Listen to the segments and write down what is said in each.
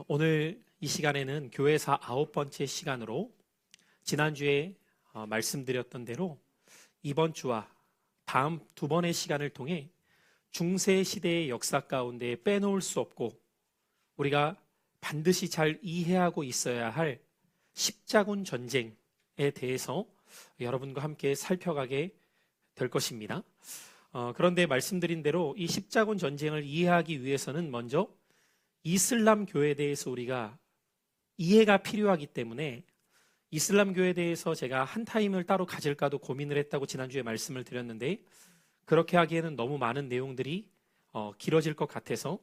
오늘 이 시간에는 교회사 9번째 시간으로 지난주에 말씀드렸던 대로 이번 주와 다음 두 번의 시간을 통해 중세 시대의 역사 가운데 빼놓을 수 없고 우리가 반드시 잘 이해하고 있어야 할 십자군 전쟁에 대해서 여러분과 함께 살펴가게 될 것입니다. 그런데 말씀드린 대로 이 십자군 전쟁을 이해하기 위해서는 먼저 이슬람 교회에 대해서 우리가 이해가 필요하기 때문에 이슬람 교회에 대해서 제가 한 타임을 따로 가질까도 고민을 했다고 지난주에 말씀을 드렸는데 그렇게 하기에는 너무 많은 내용들이 길어질 것 같아서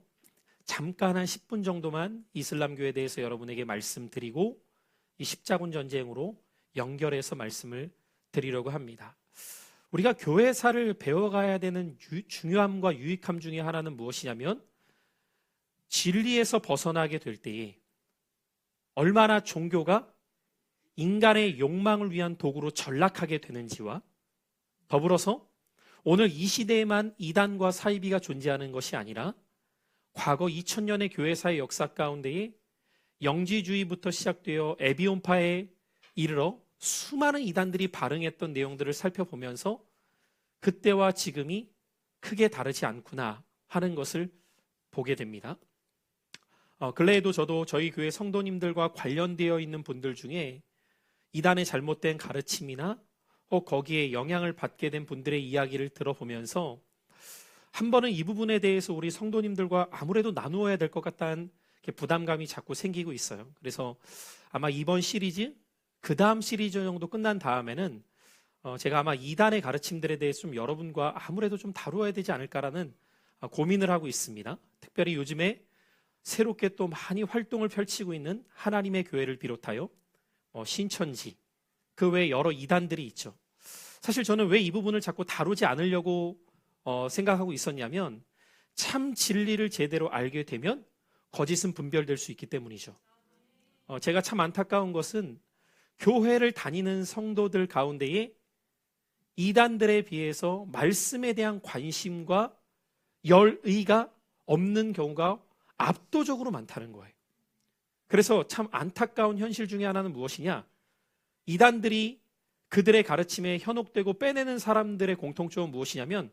잠깐 한 10분 정도만 이슬람 교회에 대해서 여러분에게 말씀드리고 이 십자군 전쟁으로 연결해서 말씀을 드리려고 합니다. 우리가 교회사를 배워가야 되는 중요함과 유익함 중에 하나는 무엇이냐면 진리에서 벗어나게 될 때에 얼마나 종교가 인간의 욕망을 위한 도구로 전락하게 되는지와 더불어서 오늘 이 시대에만 이단과 사이비가 존재하는 것이 아니라 과거 2000년의 교회사의 역사 가운데에 영지주의부터 시작되어 에비온파에 이르러 수많은 이단들이 발흥했던 내용들을 살펴보면서 그때와 지금이 크게 다르지 않구나 하는 것을 보게 됩니다. 근래에도 저도 저희 교회 성도님들과 관련되어 있는 분들 중에 이단의 잘못된 가르침이나 거기에 영향을 받게 된 분들의 이야기를 들어보면서 한 번은 이 부분에 대해서 우리 성도님들과 아무래도 나누어야 될 것 같다는 부담감이 자꾸 생기고 있어요. 그래서 아마 이번 시리즈, 그 다음 시리즈 정도 끝난 다음에는 제가 아마 이단의 가르침들에 대해서 좀 여러분과 아무래도 좀 다루어야 되지 않을까라는 고민을 하고 있습니다. 특별히 요즘에 새롭게 또 많이 활동을 펼치고 있는 하나님의 교회를 비롯하여 신천지, 그 외에 여러 이단들이 있죠. 사실 저는 왜 이 부분을 자꾸 다루지 않으려고 생각하고 있었냐면 참 진리를 제대로 알게 되면 거짓은 분별될 수 있기 때문이죠. 제가 참 안타까운 것은 교회를 다니는 성도들 가운데에 이단들에 비해서 말씀에 대한 관심과 열의가 없는 경우가 압도적으로 많다는 거예요. 그래서 참 안타까운 현실 중에 하나는 무엇이냐? 이단들이 그들의 가르침에 현혹되고 빼내는 사람들의 공통점은 무엇이냐면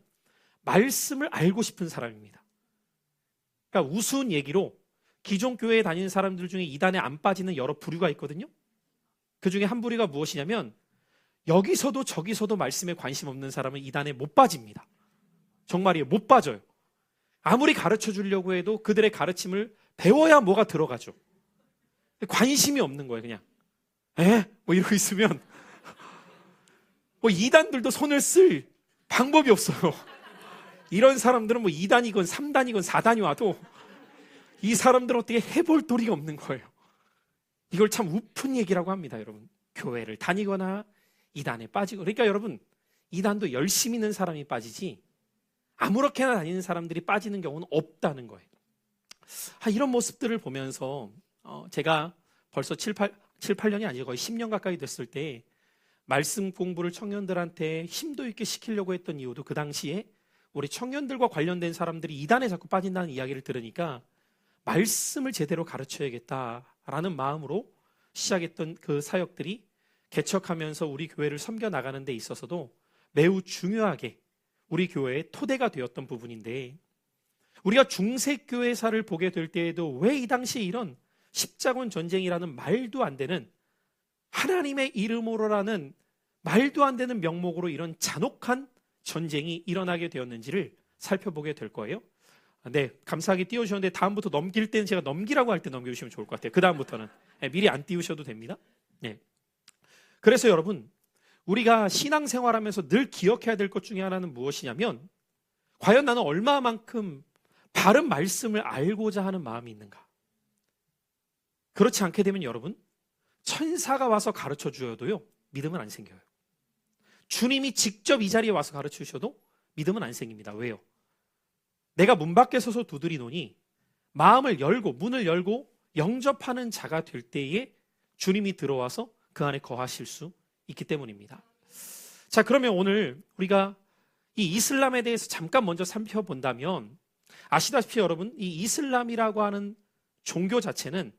말씀을 알고 싶은 사람입니다. 그러니까 우스운 얘기로 기존 교회에 다니는 사람들 중에 이단에 안 빠지는 여러 부류가 있거든요. 그 중에 한 부류가 무엇이냐면 여기서도 저기서도 말씀에 관심 없는 사람은 이단에 못 빠집니다. 정말이에요. 못 빠져요. 아무리 가르쳐 주려고 해도 그들의 가르침을 배워야 뭐가 들어가죠. 관심이 없는 거예요. 그냥 뭐 이러고 있으면 뭐 이단들도 손을 쓸 방법이 없어요. 이런 사람들은 뭐 2단이건 3단이건 4단이 와도 이 사람들은 어떻게 해볼 도리가 없는 거예요. 이걸 참 우픈 얘기라고 합니다. 여러분, 교회를 다니거나 이단에 빠지고, 그러니까 여러분, 이단도 열심히 있는 사람이 빠지지 아무렇게나 다니는 사람들이 빠지는 경우는 없다는 거예요. 이런 모습들을 보면서 제가 벌써 7, 8년이 아니고 거의 10년 가까이 됐을 때 말씀 공부를 청년들한테 힘도 있게 시키려고 했던 이유도 그 당시에 우리 청년들과 관련된 사람들이 이단에 자꾸 빠진다는 이야기를 들으니까 말씀을 제대로 가르쳐야겠다라는 마음으로 시작했던 그 사역들이 개척하면서 우리 교회를 섬겨나가는 데 있어서도 매우 중요하게 우리 교회의 토대가 되었던 부분인데, 우리가 중세교회사를 보게 될 때에도 왜 이 당시에 이런 십자군 전쟁이라는 말도 안 되는, 하나님의 이름으로라는 말도 안 되는 명목으로 이런 잔혹한 전쟁이 일어나게 되었는지를 살펴보게 될 거예요. 네, 감사하게 띄워주셨는데 다음부터 넘길 때는 제가 넘기라고 할 때 넘겨주시면 좋을 것 같아요. 그 다음부터는 미리 안 띄우셔도 됩니다. 네. 그래서 여러분, 우리가 신앙생활하면서 늘 기억해야 될 것 중에 하나는 무엇이냐면 과연 나는 얼마만큼 바른 말씀을 알고자 하는 마음이 있는가. 그렇지 않게 되면 여러분, 천사가 와서 가르쳐 주어도요 믿음은 안 생겨요. 주님이 직접 이 자리에 와서 가르쳐 주셔도 믿음은 안 생깁니다. 왜요? 내가 문 밖에 서서 두드리노니 마음을 열고 문을 열고 영접하는 자가 될 때에 주님이 들어와서 그 안에 거하실 수 있기 때문입니다. 자, 그러면 오늘 우리가 이 이슬람에 대해서 잠깐 먼저 살펴본다면 아시다시피 여러분, 이 이슬람이라고 하는 종교 자체는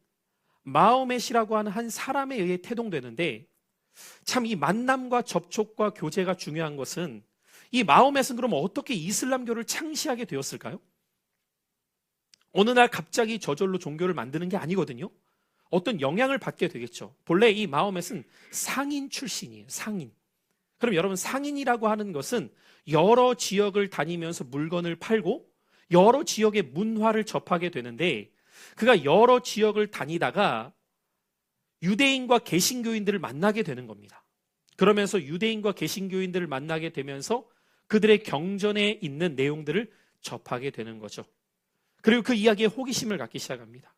마호멧이라고 하는 한 사람에 의해 태동되는데, 참 이 만남과 접촉과 교제가 중요한 것은, 이 마호멧은 그럼 어떻게 이슬람교를 창시하게 되었을까요? 어느 날 갑자기 저절로 종교를 만드는 게 아니거든요. 어떤 영향을 받게 되겠죠. 본래 이 마호멧은 상인 출신이에요. 상인. 그럼 여러분, 상인이라고 하는 것은 여러 지역을 다니면서 물건을 팔고 여러 지역의 문화를 접하게 되는데, 그가 여러 지역을 다니다가 유대인과 개신교인들을 만나게 되는 겁니다. 그러면서 유대인과 개신교인들을 만나게 되면서 그들의 경전에 있는 내용들을 접하게 되는 거죠. 그리고 그 이야기에 호기심을 갖기 시작합니다.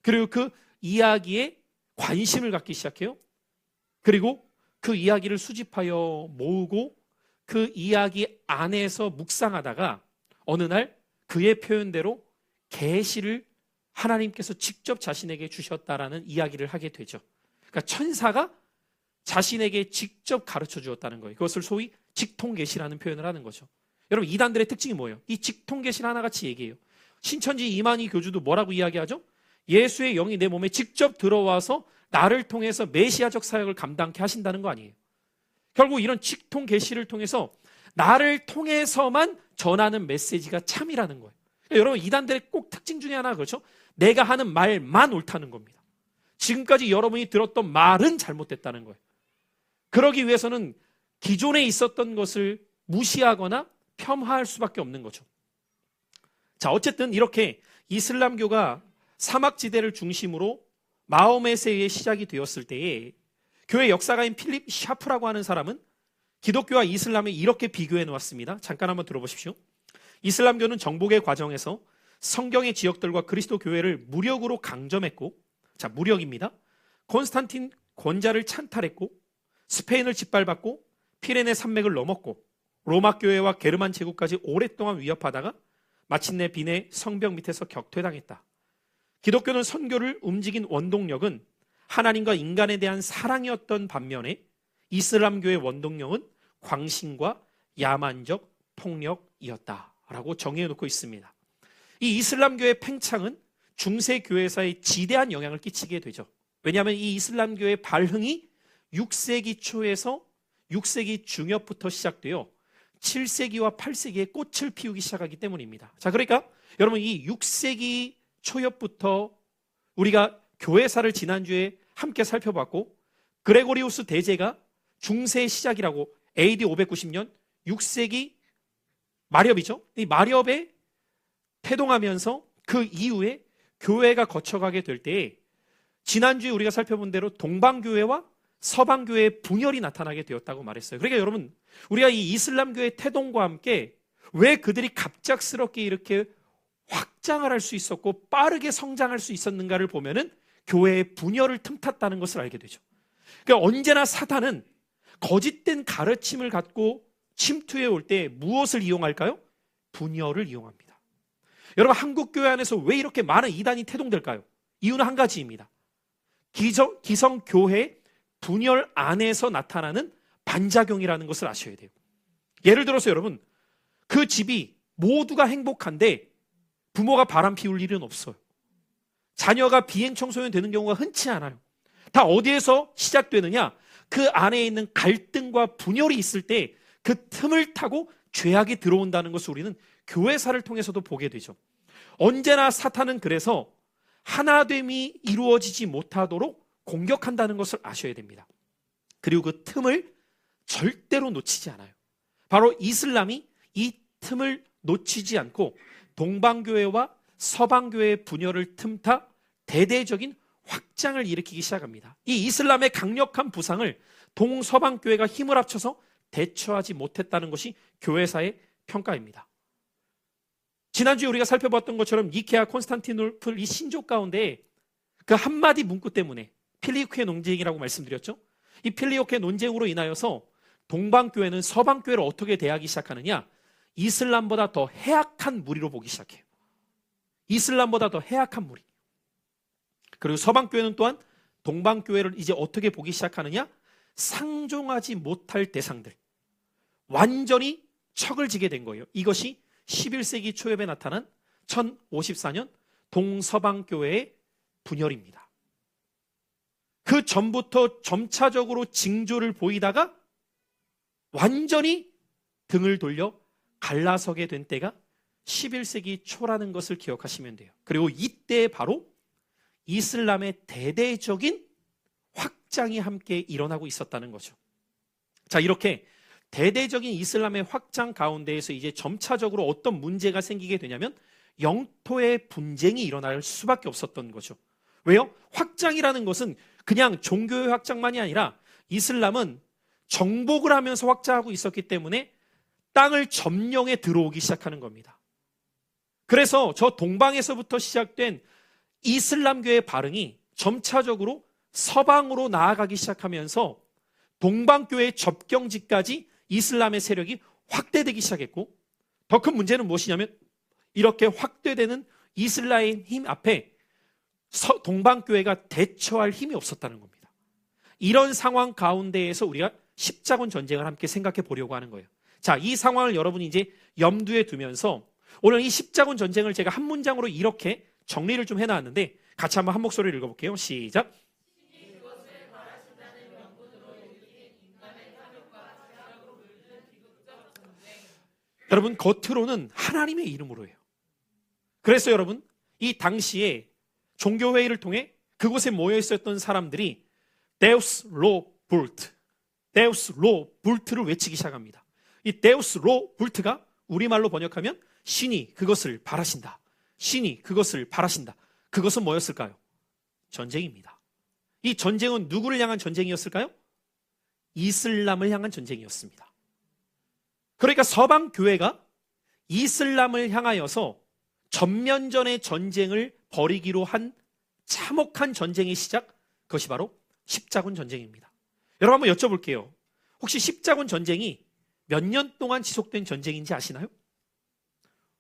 그리고 그 이야기에 관심을 갖기 시작해요. 그리고 그 이야기를 수집하여 모으고 그 이야기 안에서 묵상하다가 어느 날 그의 표현대로 계시를 하나님께서 직접 자신에게 주셨다라는 이야기를 하게 되죠. 그러니까 천사가 자신에게 직접 가르쳐 주었다는 거예요. 그것을 소위 직통계시라는 표현을 하는 거죠. 여러분, 이단들의 특징이 뭐예요? 이 직통계시를 하나같이 얘기해요. 신천지 이만희 교주도 뭐라고 이야기하죠? 예수의 영이 내 몸에 직접 들어와서 나를 통해서 메시아적 사역을 감당케 하신다는 거 아니에요. 결국 이런 직통계시를 통해서 나를 통해서만 전하는 메시지가 참이라는 거예요. 그러니까 여러분, 이단들의 꼭 특징 중에 하나가 그렇죠? 내가 하는 말만 옳다는 겁니다. 지금까지 여러분이 들었던 말은 잘못됐다는 거예요. 그러기 위해서는 기존에 있었던 것을 무시하거나 폄하할 수밖에 없는 거죠. 자, 어쨌든 이렇게 이슬람교가 사막지대를 중심으로 마호멧에 의해 시작이 되었을 때에 교회 역사가인 필립 샤프라고 하는 사람은 기독교와 이슬람을 이렇게 비교해 놓았습니다. 잠깐 한번 들어보십시오. 이슬람교는 정복의 과정에서 성경의 지역들과 그리스도 교회를 무력으로 강점했고, 자, 무력입니다. 콘스탄틴 권자를 찬탈했고, 스페인을 짓밟았고, 피레네 산맥을 넘었고, 로마 교회와 게르만 제국까지 오랫동안 위협하다가 마침내 빈의 성벽 밑에서 격퇴당했다. 기독교는 선교를 움직인 원동력은 하나님과 인간에 대한 사랑이었던 반면에 이슬람교의 원동력은 광신과 야만적 폭력이었다라고 정해놓고 있습니다. 이 이슬람교의 팽창은 중세 교회사에 지대한 영향을 끼치게 되죠. 왜냐하면 이 이슬람교의 발흥이 6세기 초에서 6세기 중엽부터 시작되어 7세기와 8세기에 꽃을 피우기 시작하기 때문입니다. 자, 그러니까 여러분, 이 6세기 초엽부터 우리가 교회사를 지난주에 함께 살펴봤고, 그레고리우스 대제가 중세의 시작이라고 AD 590년 6세기 마렵이죠. 이 마렵에 태동하면서 그 이후에 교회가 거쳐가게 될 때에 지난주에 우리가 살펴본 대로 동방교회와 서방교회의 분열이 나타나게 되었다고 말했어요. 그러니까 여러분, 우리가 이 이슬람교의 태동과 함께 왜 그들이 갑작스럽게 이렇게 확장을 할 수 있었고 빠르게 성장할 수 있었는가를 보면은 교회의 분열을 틈탔다는 것을 알게 되죠. 그러니까 언제나 사탄은 거짓된 가르침을 갖고 침투해 올 때 무엇을 이용할까요? 분열을 이용합니다. 여러분, 한국교회 안에서 왜 이렇게 많은 이단이 태동될까요? 이유는 한 가지입니다. 기성교회 분열 안에서 나타나는 반작용이라는 것을 아셔야 돼요. 예를 들어서 여러분, 그 집이 모두가 행복한데 부모가 바람 피울 일은 없어요. 자녀가 비행청소년 되는 경우가 흔치 않아요. 다 어디에서 시작되느냐? 그 안에 있는 갈등과 분열이 있을 때 그 틈을 타고 죄악이 들어온다는 것을 우리는 교회사를 통해서도 보게 되죠. 언제나 사탄은 그래서 하나됨이 이루어지지 못하도록 공격한다는 것을 아셔야 됩니다. 그리고 그 틈을 절대로 놓치지 않아요. 바로 이슬람이 이 틈을 놓치지 않고 동방교회와 서방교회의 분열을 틈타 대대적인 확장을 일으키기 시작합니다. 이 이슬람의 강력한 부상을 동서방교회가 힘을 합쳐서 대처하지 못했다는 것이 교회사의 평가입니다. 지난주에 우리가 살펴봤던 것처럼 니케아 콘스탄티노플 이 신조 가운데 그 한마디 문구 때문에 필리오케 논쟁이라고 말씀드렸죠. 이 필리오케 논쟁으로 인하여서 동방교회는 서방교회를 어떻게 대하기 시작하느냐? 이슬람보다 더 해악한 무리로 보기 시작해요. 이슬람보다 더 해악한 무리. 그리고 서방교회는 또한 동방교회를 이제 어떻게 보기 시작하느냐? 상종하지 못할 대상들. 완전히 척을 지게 된 거예요. 이것이 11세기 초엽에 나타난 1054년 동서방교회의 분열입니다. 그 전부터 점차적으로 징조를 보이다가 완전히 등을 돌려 갈라서게 된 때가 11세기 초라는 것을 기억하시면 돼요. 그리고 이때 바로 이슬람의 대대적인 확장이 함께 일어나고 있었다는 거죠. 자, 이렇게 대대적인 이슬람의 확장 가운데에서 이제 점차적으로 어떤 문제가 생기게 되냐면 영토의 분쟁이 일어날 수밖에 없었던 거죠. 왜요? 확장이라는 것은 그냥 종교의 확장만이 아니라 이슬람은 정복을 하면서 확장하고 있었기 때문에 땅을 점령해 들어오기 시작하는 겁니다. 그래서 저 동방에서부터 시작된 이슬람교의 발흥이 점차적으로 서방으로 나아가기 시작하면서 동방교의 접경지까지 이슬람의 세력이 확대되기 시작했고, 더 큰 문제는 무엇이냐면 이렇게 확대되는 이슬람의 힘 앞에 동방교회가 대처할 힘이 없었다는 겁니다. 이런 상황 가운데에서 우리가 십자군 전쟁을 함께 생각해 보려고 하는 거예요. 자, 이 상황을 여러분이 이제 염두에 두면서 오늘 이 십자군 전쟁을 제가 한 문장으로 이렇게 정리를 좀 해놨는데 같이 한번 한 목소리를 읽어볼게요. 시작. 여러분, 겉으로는 하나님의 이름으로 해요. 그래서 여러분, 이 당시에 종교회의를 통해 그곳에 모여 있었던 사람들이 데우스 로 불트, 데우스 로 불트를 외치기 시작합니다. 이 데우스 로 불트가 우리말로 번역하면 신이 그것을 바라신다. 신이 그것을 바라신다. 그것은 뭐였을까요? 전쟁입니다. 이 전쟁은 누구를 향한 전쟁이었을까요? 이슬람을 향한 전쟁이었습니다. 그러니까 서방 교회가 이슬람을 향하여서 전면전의 전쟁을 벌이기로 한 참혹한 전쟁의 시작, 그것이 바로 십자군 전쟁입니다. 여러분 한번 여쭤볼게요. 혹시 십자군 전쟁이 몇 년 동안 지속된 전쟁인지 아시나요?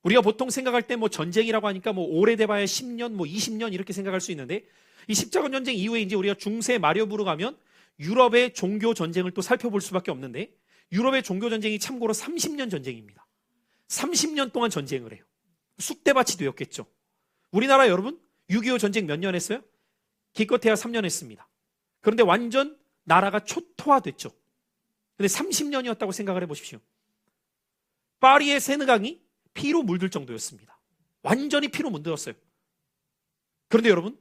우리가 보통 생각할 때 뭐 전쟁이라고 하니까 뭐 오래돼봐야 10년, 뭐 20년 이렇게 생각할 수 있는데, 이 십자군 전쟁 이후에 이제 우리가 중세 마려부로 가면 유럽의 종교 전쟁을 또 살펴볼 수밖에 없는데, 유럽의 종교 전쟁이 참고로 30년 전쟁입니다. 30년 동안 전쟁을 해요. 쑥대밭이 되었겠죠. 우리나라 여러분 6.25 전쟁 몇 년 했어요? 기껏해야 3년 했습니다. 그런데 완전 나라가 초토화됐죠. 근데 30년이었다고 생각을 해보십시오. 파리의 세느강이 피로 물들 정도였습니다. 완전히 피로 물들었어요. 그런데 여러분,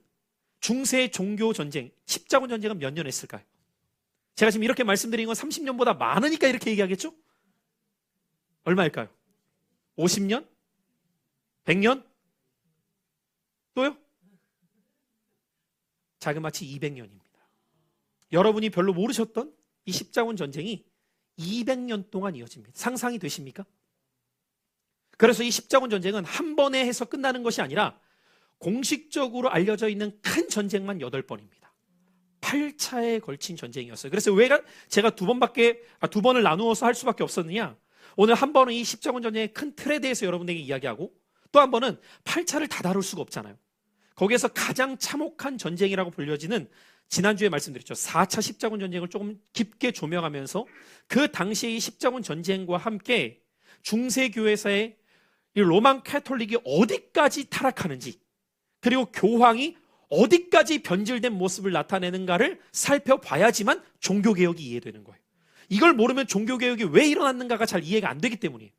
중세 종교 전쟁, 십자군 전쟁은 몇 년 했을까요? 제가 지금 이렇게 말씀드린 건 30년보다 많으니까 이렇게 얘기하겠죠? 얼마일까요? 50년? 100년? 또요? 자그마치 200년입니다. 여러분이 별로 모르셨던 이 십자군 전쟁이 200년 동안 이어집니다. 상상이 되십니까? 그래서 이 십자군 전쟁은 한 번에 해서 끝나는 것이 아니라 공식적으로 알려져 있는 큰 전쟁만 8번입니다. 8차에 걸친 전쟁이었어요. 그래서 왜 제가 두 번을 나누어서 할 수밖에 없었느냐? 오늘 한 번은 이 십자군 전쟁의 큰 틀에 대해서 여러분에게 이야기하고, 또 한 번은 8차를 다 다룰 수가 없잖아요. 거기에서 가장 참혹한 전쟁이라고 불려지는, 지난주에 말씀드렸죠, 4차 십자군 전쟁을 조금 깊게 조명하면서 그 당시의 이 십자군 전쟁과 함께 중세교회사의 이 로만 캐톨릭이 어디까지 타락하는지, 그리고 교황이 어디까지 변질된 모습을 나타내는가를 살펴봐야지만 종교개혁이 이해되는 거예요. 이걸 모르면 종교개혁이 왜 일어났는가가 잘 이해가 안 되기 때문이에요.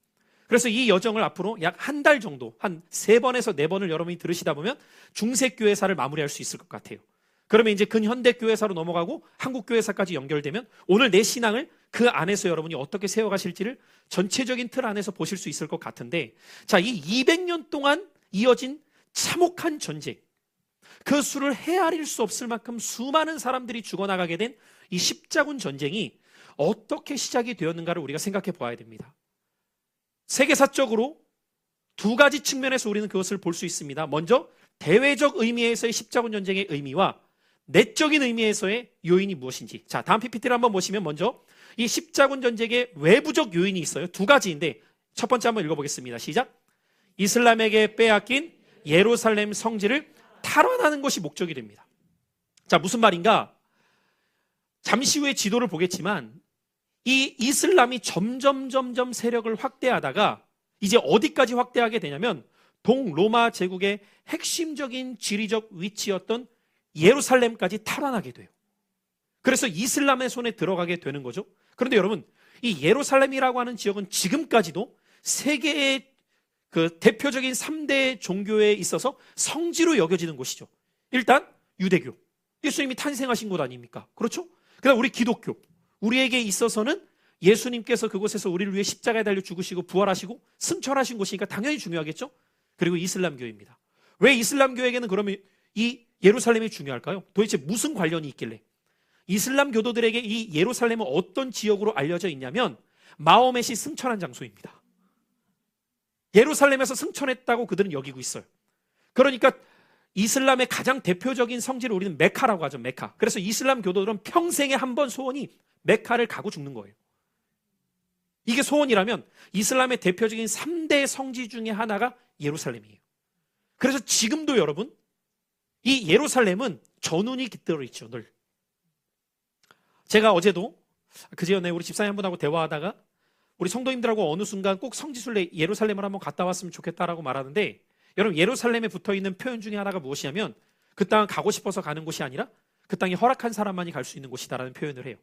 그래서 이 여정을 앞으로 약 한 달 정도, 한 3번에서 4번을 여러분이 들으시다 보면 중세교회사를 마무리할 수 있을 것 같아요. 그러면 이제 근현대교회사로 넘어가고 한국교회사까지 연결되면 오늘 내 신앙을 그 안에서 여러분이 어떻게 세워가실지를 전체적인 틀 안에서 보실 수 있을 것 같은데, 자, 이 200년 동안 이어진 참혹한 전쟁, 그 수를 헤아릴 수 없을 만큼 수많은 사람들이 죽어나가게 된 이 십자군 전쟁이 어떻게 시작이 되었는가를 우리가 생각해 보아야 됩니다. 세계사적으로 두 가지 측면에서 우리는 그것을 볼 수 있습니다. 먼저 대외적 의미에서의 십자군 전쟁의 의미와 내적인 의미에서의 요인이 무엇인지. 자, 다음 PPT를 한번 보시면 먼저 이 십자군 전쟁의 외부적 요인이 있어요. 두 가지인데 첫 번째 한번 읽어보겠습니다. 시작. 이슬람에게 빼앗긴 예루살렘 성지를 탈환하는 것이 목적이 됩니다. 자, 무슨 말인가? 잠시 후에 지도를 보겠지만 이 이슬람이 점점 세력을 확대하다가 이제 어디까지 확대하게 되냐면 동로마 제국의 핵심적인 지리적 위치였던 예루살렘까지 탈환하게 돼요. 그래서 이슬람의 손에 들어가게 되는 거죠. 그런데 여러분, 이 예루살렘이라고 하는 지역은 지금까지도 세계의 그 대표적인 3대 종교에 있어서 성지로 여겨지는 곳이죠. 일단 유대교, 예수님이 탄생하신 곳 아닙니까? 그렇죠? 그다음 우리 기독교, 우리에게 있어서는 예수님께서 그곳에서 우리를 위해 십자가에 달려 죽으시고 부활하시고 승천하신 곳이니까 당연히 중요하겠죠? 그리고 이슬람교입니다. 왜 이슬람교에게는 그러면 이 예루살렘이 중요할까요? 도대체 무슨 관련이 있길래? 이슬람 교도들에게 이 예루살렘은 어떤 지역으로 알려져 있냐면 마호멧이 승천한 장소입니다. 예루살렘에서 승천했다고 그들은 여기고 있어요. 그러니까 이슬람의 가장 대표적인 성지를 우리는 메카라고 하죠. 메카. 그래서 이슬람 교도들은 평생에 한 번 소원이 메카를 가고 죽는 거예요. 이게 소원이라면 이슬람의 대표적인 3대 성지 중에 하나가 예루살렘이에요. 그래서 지금도 여러분, 이 예루살렘은 전운이 깃들어 있죠, 늘. 제가 어제도 그제전에 우리 집사님 한 분하고 대화하다가 우리 성도님들하고 어느 순간 꼭 성지순례 예루살렘을 한번 갔다 왔으면 좋겠다라고 말하는데, 여러분 예루살렘에 붙어있는 표현 중에 하나가 무엇이냐면 그 땅은 가고 싶어서 가는 곳이 아니라 그 땅이 허락한 사람만이 갈 수 있는 곳이다라는 표현을 해요.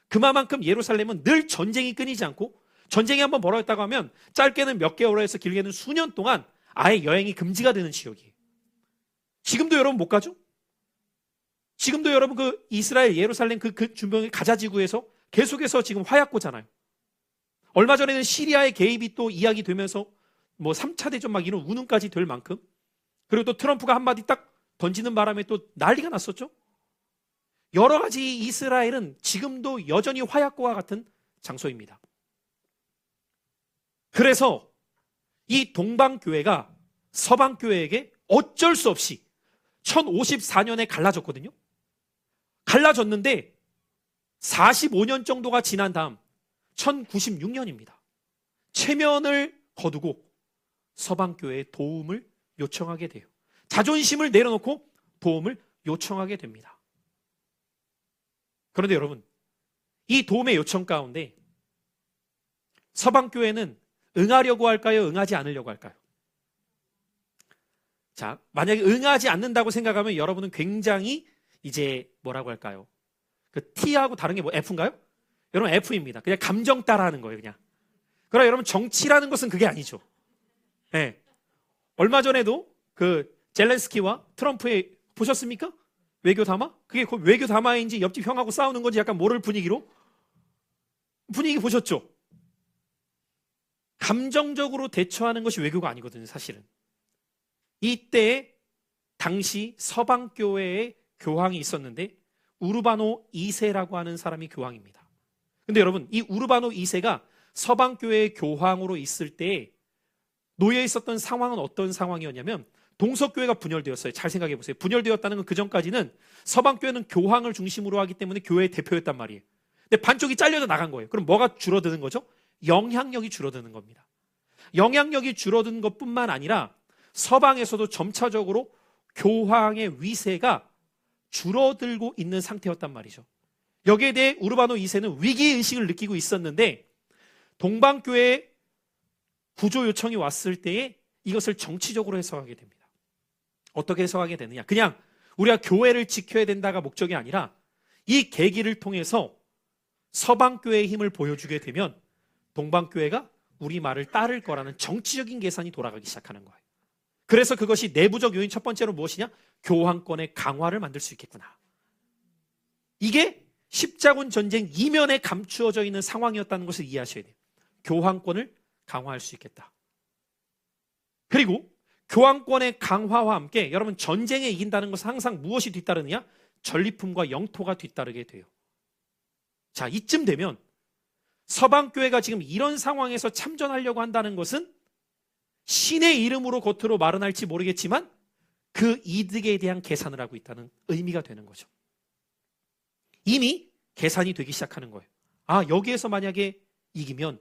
그만큼 예루살렘은 늘 전쟁이 끊이지 않고, 전쟁이 한번 벌어졌다고 하면 짧게는 몇 개월에서 해서 길게는 수년 동안 아예 여행이 금지가 되는 지역이에요. 지금도 여러분 못 가죠? 지금도 여러분 그 이스라엘 예루살렘 그 주변의 가자지구에서 계속해서 지금 화약고잖아요. 얼마 전에는 시리아의 개입이 또 이야기 되면서 뭐 3차 대전 막 이런 운운까지 될 만큼, 그리고 또 트럼프가 한마디 딱 던지는 바람에 또 난리가 났었죠. 여러 가지 이스라엘은 지금도 여전히 화약고와 같은 장소입니다. 그래서 이 동방교회가 서방교회에게 어쩔 수 없이 1054년에 갈라졌거든요. 갈라졌는데 45년 정도가 지난 다음 1096년입니다. 체면을 거두고 서방교회의 도움을 요청하게 돼요. 자존심을 내려놓고 도움을 요청하게 됩니다. 그런데 여러분, 이 도움의 요청 가운데 서방교회는 응하려고 할까요? 응하지 않으려고 할까요? 자, 만약에 응하지 않는다고 생각하면 여러분은 굉장히 이제 뭐라고 할까요? 그 T하고 다른 게 뭐 F인가요? 여러분 F입니다. 그냥 감정 따라하는 거예요, 그냥. 그러나 여러분 정치라는 것은 그게 아니죠. 네. 얼마 전에도 그 젤렌스키와 트럼프의 보셨습니까? 외교 담화? 그게 외교 담화인지 옆집 형하고 싸우는 건지 약간 모를 분위기로? 분위기 보셨죠? 감정적으로 대처하는 것이 외교가 아니거든요, 사실은. 이때 당시 서방교회에 교황이 있었는데 우르바노 2세라고 하는 사람이 교황입니다. 근데 여러분, 이 우르바노 2세가 서방교회의 교황으로 있을 때 놓여 있었던 상황은 어떤 상황이었냐면 동서교회가 분열되었어요. 잘 생각해 보세요. 분열되었다는 건 그전까지는 서방교회는 교황을 중심으로 하기 때문에 교회의 대표였단 말이에요. 근데 반쪽이 잘려져 나간 거예요. 그럼 뭐가 줄어드는 거죠? 영향력이 줄어드는 겁니다. 영향력이 줄어든 것뿐만 아니라 서방에서도 점차적으로 교황의 위세가 줄어들고 있는 상태였단 말이죠. 여기에 대해 우르바노 2세는 위기의식을 느끼고 있었는데 동방교회의 구조 요청이 왔을 때에 이것을 정치적으로 해석하게 됩니다. 어떻게 해석하게 되느냐? 그냥 우리가 교회를 지켜야 된다가 목적이 아니라 이 계기를 통해서 서방교회의 힘을 보여주게 되면 동방교회가 우리 말을 따를 거라는 정치적인 계산이 돌아가기 시작하는 거예요. 그래서 그것이 내부적 요인 첫 번째로 무엇이냐? 교황권의 강화를 만들 수 있겠구나. 이게 십자군 전쟁 이면에 감추어져 있는 상황이었다는 것을 이해하셔야 돼요. 교황권을 강화할 수 있겠다. 그리고 교황권의 강화와 함께 여러분 전쟁에 이긴다는 것은 항상 무엇이 뒤따르느냐? 전리품과 영토가 뒤따르게 돼요. 자, 이쯤 되면 서방교회가 지금 이런 상황에서 참전하려고 한다는 것은 신의 이름으로 겉으로 말은 할지 모르겠지만 그 이득에 대한 계산을 하고 있다는 의미가 되는 거죠. 이미 계산이 되기 시작하는 거예요. 아, 여기에서 만약에 이기면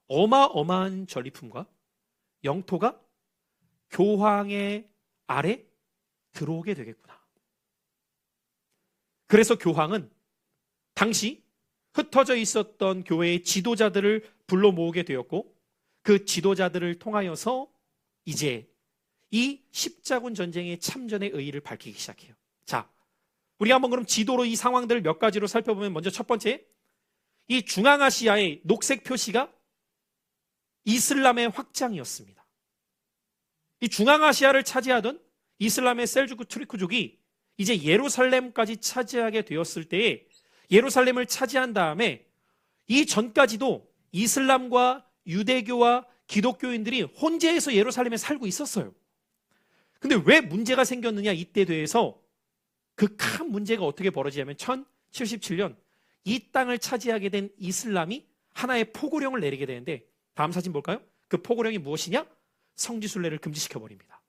어마어마한 전리품과 영토가 교황의 아래 들어오게 되겠구나. 그래서 교황은 당시 흩어져 있었던 교회의 지도자들을 불러 모으게 되었고 그 지도자들을 통하여서 이제 이 십자군 전쟁의 참전의 의의를 밝히기 시작해요. 자, 우리가 한번 그럼 지도로 이 상황들을 몇 가지로 살펴보면, 먼저 첫 번째, 이 중앙아시아의 녹색 표시가 이슬람의 확장이었습니다. 이 중앙아시아를 차지하던 이슬람의 셀주크 투르크족이 이제 예루살렘까지 차지하게 되었을 때에, 예루살렘을 차지한 다음에 이 전까지도 이슬람과 유대교와 기독교인들이 혼재해서 예루살렘에 살고 있었어요. 근데 왜 문제가 생겼느냐, 이때 대해서 그 큰 문제가 어떻게 벌어지냐면 1077년 이 땅을 차지하게 된 이슬람이 하나의 포고령을 내리게 되는데, 다음 사진 볼까요? 그 포고령이 무엇이냐? 성지순례를 금지시켜버립니다.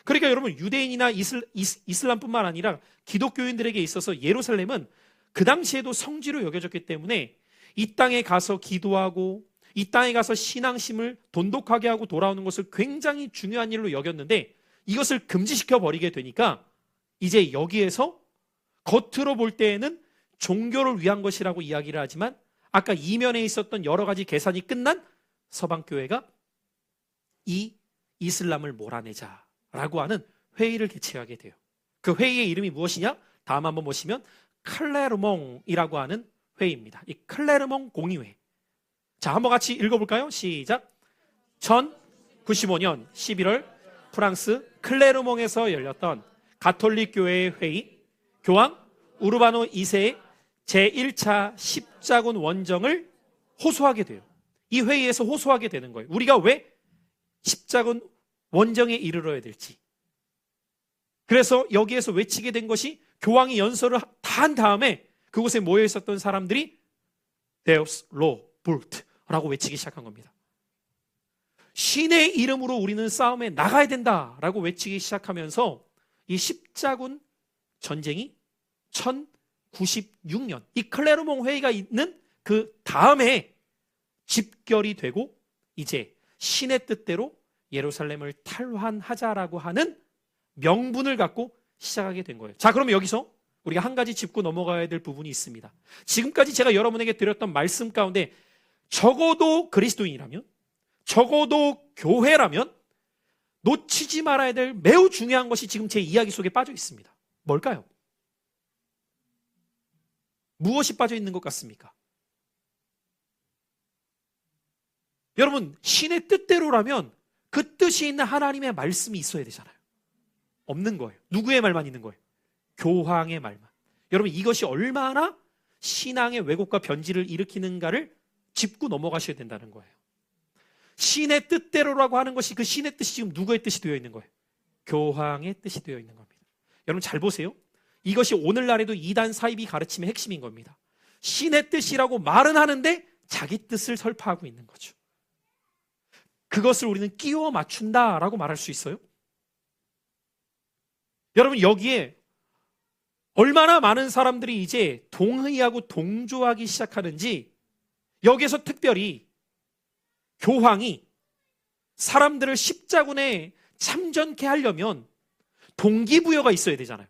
그러니까 여러분, 유대인이나 이슬람뿐만 아니라 기독교인들에게 있어서 예루살렘은 그 당시에도 성지로 여겨졌기 때문에 이 땅에 가서 기도하고 이 땅에 가서 신앙심을 돈독하게 하고 돌아오는 것을 굉장히 중요한 일로 여겼는데, 이것을 금지시켜 버리게 되니까 이제 여기에서 겉으로 볼 때에는 종교를 위한 것이라고 이야기를 하지만, 아까 이면에 있었던 여러 가지 계산이 끝난 서방교회가 이 이슬람을 몰아내자라고 하는 회의를 개최하게 돼요. 그 회의의 이름이 무엇이냐? 다음 한번 보시면 클레르몽이라고 하는 회의입니다. 이 클레르몽 공의회. 자, 한번 같이 읽어볼까요? 시작. 1095년 11월 프랑스 클레르몽에서 열렸던 가톨릭 교회의 회의, 교황 우르바노 2세의 제1차 십자군 원정을 호소하게 돼요. 이 회의에서 호소하게 되는 거예요. 우리가 왜 십자군 원정에 이르러야 될지. 그래서 여기에서 외치게 된 것이, 교황이 연설을 다 한 다음에 그곳에 모여 있었던 사람들이 Deus lo vult 라고 외치기 시작한 겁니다. 신의 이름으로 우리는 싸움에 나가야 된다라고 외치기 시작하면서 이 십자군 전쟁이 1096년 이 클레르몽 회의가 있는 그 다음에 집결이 되고, 이제 신의 뜻대로 예루살렘을 탈환하자라고 하는 명분을 갖고 시작하게 된 거예요. 자, 그러면 여기서 우리가 한 가지 짚고 넘어가야 될 부분이 있습니다. 지금까지 제가 여러분에게 드렸던 말씀 가운데 적어도 그리스도인이라면, 적어도 교회라면 놓치지 말아야 될 매우 중요한 것이 지금 제 이야기 속에 빠져 있습니다. 뭘까요? 무엇이 빠져 있는 것 같습니까? 여러분, 신의 뜻대로라면 그 뜻이 있는 하나님의 말씀이 있어야 되잖아요. 없는 거예요. 누구의 말만 있는 거예요? 교황의 말만. 여러분, 이것이 얼마나 신앙의 왜곡과 변질을 일으키는가를 짚고 넘어가셔야 된다는 거예요. 신의 뜻대로라고 하는 것이, 그 신의 뜻이 지금 누구의 뜻이 되어 있는 거예요? 교황의 뜻이 되어 있는 겁니다. 여러분 잘 보세요. 이것이 오늘날에도 이단 사이비 가르침의 핵심인 겁니다. 신의 뜻이라고 말은 하는데 자기 뜻을 설파하고 있는 거죠. 그것을 우리는 끼워 맞춘다라고 말할 수 있어요? 여러분, 여기에 얼마나 많은 사람들이 이제 동의하고 동조하기 시작하는지, 여기에서 특별히 교황이 사람들을 십자군에 참전케 하려면 동기부여가 있어야 되잖아요.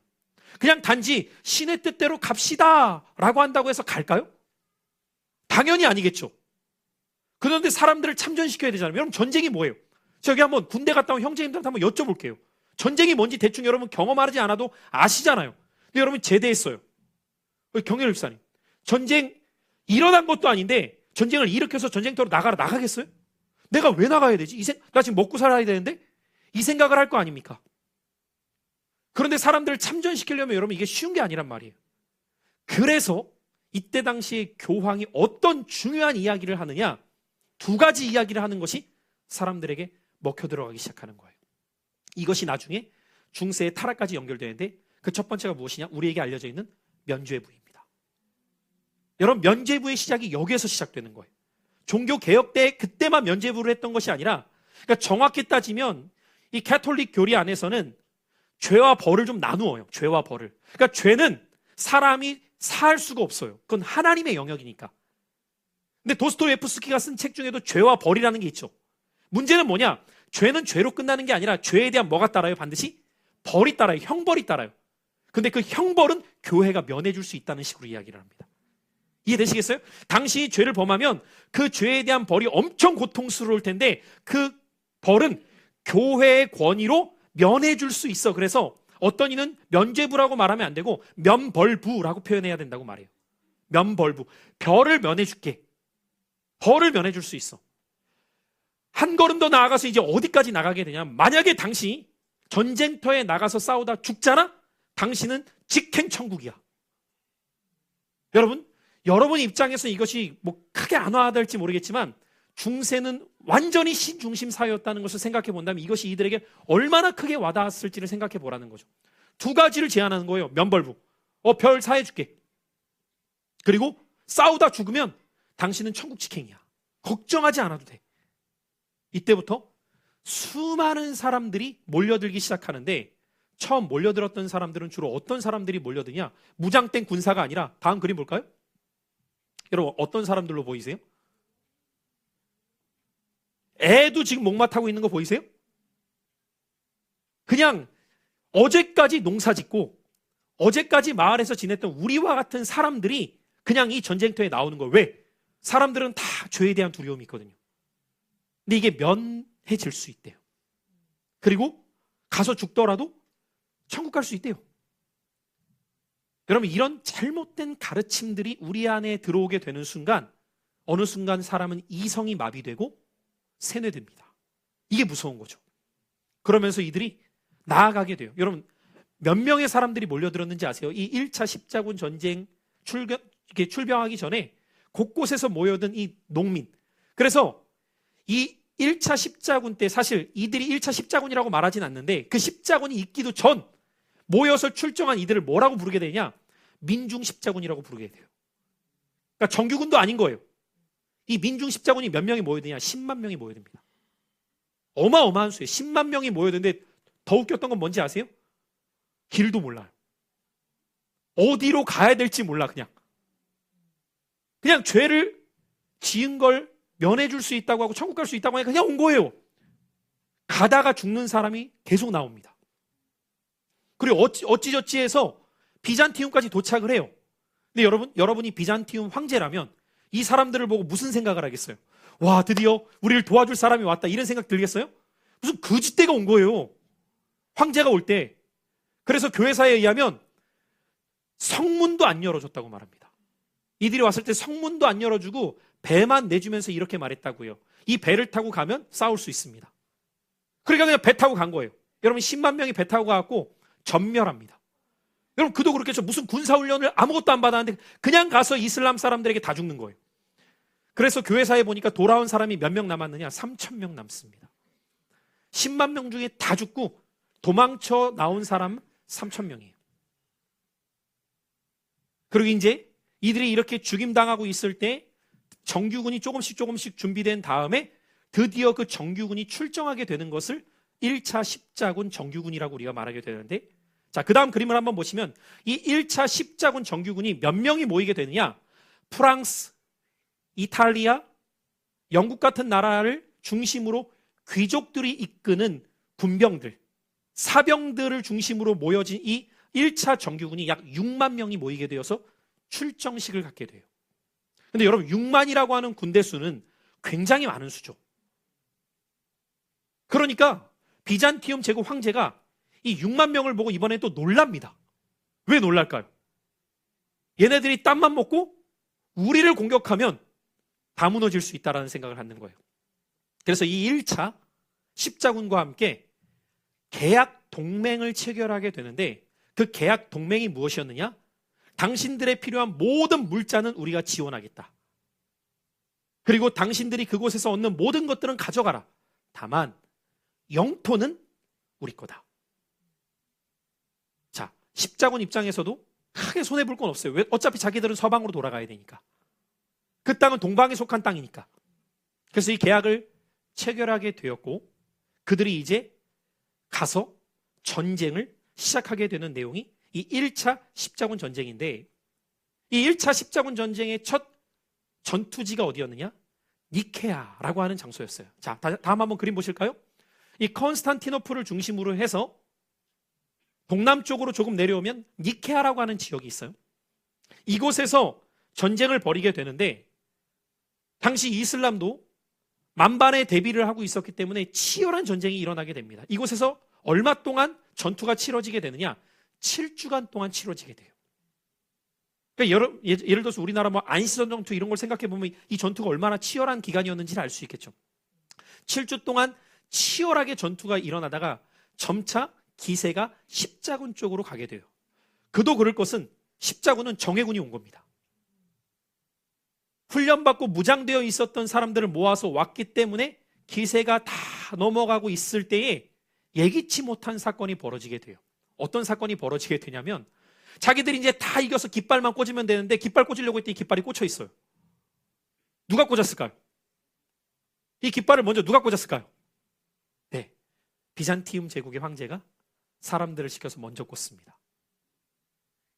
그냥 단지 신의 뜻대로 갑시다 라고 한다고 해서 갈까요? 당연히 아니겠죠. 그런데 사람들을 참전시켜야 되잖아요. 여러분, 전쟁이 뭐예요? 저기 한번 군대 갔다 온 형제님들한테 한번 여쭤볼게요. 전쟁이 뭔지 대충 여러분 경험하지 않아도 아시잖아요. 근데 여러분 제대했어요. 경렬 집사님, 전쟁 일어난 것도 아닌데 전쟁을 일으켜서 전쟁터로 나가겠어요? 내가 왜 나가야 되지? 나 지금 먹고 살아야 되는데? 이 생각을 할 거 아닙니까? 그런데 사람들을 참전시키려면 여러분 이게 쉬운 게 아니란 말이에요. 그래서 이때 당시에 교황이 어떤 중요한 이야기를 하느냐, 두 가지 이야기를 하는 것이 사람들에게 먹혀 들어가기 시작하는 거예요. 이것이 나중에 중세의 타락까지 연결되는데, 그 첫 번째가 무엇이냐? 우리에게 알려져 있는 면죄부입니다. 여러분, 면죄부의 시작이 여기에서 시작되는 거예요. 종교개혁 때 그때만 면죄부를 했던 것이 아니라, 그러니까 정확히 따지면 이 가톨릭 교리 안에서는 죄와 벌을 좀 나누어요. 죄와 벌을. 그러니까 죄는 사람이 사할 수가 없어요. 그건 하나님의 영역이니까. 근데 도스토옙스키가 쓴 책 중에도 죄와 벌이라는 게 있죠. 문제는 뭐냐? 죄는 죄로 끝나는 게 아니라 죄에 대한 뭐가 따라요? 반드시 벌이 따라요. 형벌이 따라요. 근데 그 형벌은 교회가 면해줄 수 있다는 식으로 이야기를 합니다. 이해되시겠어요? 당신이 죄를 범하면 그 죄에 대한 벌이 엄청 고통스러울 텐데 그 벌은 교회의 권위로 면해줄 수 있어. 그래서 어떤 이는 면죄부라고 말하면 안 되고 면벌부라고 표현해야 된다고 말해요. 면벌부. 벌을 면해줄게. 벌을 면해줄 수 있어. 한 걸음 더 나아가서 이제 어디까지 나가게 되냐? 만약에 당신이 전쟁터에 나가서 싸우다 죽잖아? 당신은 직행천국이야. 여러분 입장에서 이것이 뭐 크게 안 와닿을지 모르겠지만 중세는 완전히 신중심 사회였다는 것을 생각해 본다면 이것이 이들에게 얼마나 크게 와닿았을지를 생각해 보라는 거죠. 두 가지를 제안하는 거예요. 면벌부. 별 사해줄게. 그리고 싸우다 죽으면 당신은 천국 직행이야. 걱정하지 않아도 돼. 이때부터 수많은 사람들이 몰려들기 시작하는데 처음 몰려들었던 사람들은 주로 어떤 사람들이 몰려드냐? 무장된 군사가 아니라 다음 그림 볼까요? 여러분 어떤 사람들로 보이세요? 애도 지금 목마 타고 있는 거 보이세요? 그냥 어제까지 농사 짓고 어제까지 마을에서 지냈던 우리와 같은 사람들이 그냥 이 전쟁터에 나오는 거예요. 왜? 사람들은 다 죄에 대한 두려움이 있거든요. 근데 이게 면해질 수 있대요. 그리고 가서 죽더라도 천국 갈 수 있대요. 여러분 이런 잘못된 가르침들이 우리 안에 들어오게 되는 순간 어느 순간 사람은 이성이 마비되고 세뇌됩니다. 이게 무서운 거죠. 그러면서 이들이 나아가게 돼요. 여러분 몇 명의 사람들이 몰려들었는지 아세요? 이 1차 십자군 전쟁 출병하기 전에 곳곳에서 모여든 이 농민. 그래서 이 1차 십자군 때 사실 이들이 1차 십자군이라고 말하진 않는데 그 십자군이 있기도 전 모여서 출정한 이들을 뭐라고 부르게 되냐? 민중 십자군이라고 부르게 돼요. 그러니까 정규군도 아닌 거예요. 이 민중 십자군이 몇 명이 모여드냐? 10만 명이 모여듭니다. 어마어마한 수예요. 10만 명이 모여드는데 더 웃겼던 건 뭔지 아세요? 길도 몰라요. 어디로 가야 될지 몰라 그냥 죄를 지은 걸 면해줄 수 있다고 하고 천국 갈 수 있다고 하니까 그냥 온 거예요. 가다가 죽는 사람이 계속 나옵니다. 그리고 어찌저찌해서 비잔티움까지 도착을 해요. 근데 여러분이 비잔티움 황제라면 이 사람들을 보고 무슨 생각을 하겠어요? 와, 드디어 우리를 도와줄 사람이 왔다. 이런 생각 들겠어요? 무슨 거짓대가 온 거예요. 황제가 올 때. 그래서 교회사에 의하면 성문도 안 열어줬다고 말합니다. 이들이 왔을 때 성문도 안 열어주고 배만 내주면서 이렇게 말했다고요. 이 배를 타고 가면 싸울 수 있습니다. 그러니까 그냥 배 타고 간 거예요. 여러분 10만 명이 배 타고 가고 전멸합니다. 여러분 그도 그렇겠죠. 무슨 군사훈련을 아무것도 안 받았는데 그냥 가서 이슬람 사람들에게 다 죽는 거예요. 그래서 교회사에 보니까 돌아온 사람이 몇 명 남았느냐? 3천 명 남습니다. 10만 명 중에 다 죽고 도망쳐 나온 사람 3천 명이에요. 그리고 이제 이들이 이렇게 죽임당하고 있을 때 정규군이 조금씩 준비된 다음에 드디어 그 정규군이 출정하게 되는 것을 1차 십자군 정규군이라고 우리가 말하게 되는데, 자, 그 다음 그림을 한번 보시면 이 1차 십자군 정규군이 몇 명이 모이게 되느냐? 프랑스, 이탈리아, 영국 같은 나라를 중심으로 귀족들이 이끄는 군병들, 사병들을 중심으로 모여진 이 1차 정규군이 약 6만 명이 모이게 되어서 출정식을 갖게 돼요. 근데 여러분 6만이라고 하는 군대 수는 굉장히 많은 수죠. 그러니까 비잔티움 제국 황제가 이 6만 명을 보고 이번에 또 놀랍니다. 왜 놀랄까요? 얘네들이 땀만 먹고 우리를 공격하면 다 무너질 수 있다는 생각을 갖는 거예요. 그래서 이 1차 십자군과 함께 계약 동맹을 체결하게 되는데 그 계약 동맹이 무엇이었느냐? 당신들의 필요한 모든 물자는 우리가 지원하겠다. 그리고 당신들이 그곳에서 얻는 모든 것들은 가져가라. 다만 영토는 우리 거다. 자, 십자군 입장에서도 크게 손해볼 건 없어요. 왜? 어차피 자기들은 서방으로 돌아가야 되니까. 그 땅은 동방에 속한 땅이니까. 그래서 이 계약을 체결하게 되었고 그들이 이제 가서 전쟁을 시작하게 되는 내용이 이 1차 십자군 전쟁인데, 이 1차 십자군 전쟁의 첫 전투지가 어디였느냐? 니케아라고 하는 장소였어요. 자, 다음 한번 그림 보실까요? 이 컨스탄티노플을 중심으로 해서 동남쪽으로 조금 내려오면 니케아라고 하는 지역이 있어요. 이곳에서 전쟁을 벌이게 되는데 당시 이슬람도 만반의 대비를 하고 있었기 때문에 치열한 전쟁이 일어나게 됩니다. 이곳에서 얼마 동안 전투가 치러지게 되느냐? 7주간 동안 치러지게 돼요. 그러니까 예를 들어서 우리나라 뭐 안시전 전투 이런 걸 생각해 보면 이 전투가 얼마나 치열한 기간이었는지를 알 수 있겠죠. 7주 동안 치열하게 전투가 일어나다가 점차 기세가 십자군 쪽으로 가게 돼요. 그도 그럴 것은 십자군은 정예군이 온 겁니다. 훈련받고 무장되어 있었던 사람들을 모아서 왔기 때문에 기세가 다 넘어가고 있을 때에 예기치 못한 사건이 벌어지게 돼요. 어떤 사건이 벌어지게 되냐면 자기들이 이제 다 이겨서 깃발만 꽂으면 되는데 깃발 꽂으려고 했더니 깃발이 꽂혀 있어요. 누가 꽂았을까요? 이 깃발을 먼저 누가 꽂았을까요? 네, 비잔티움 제국의 황제가 사람들을 시켜서 먼저 꽂습니다.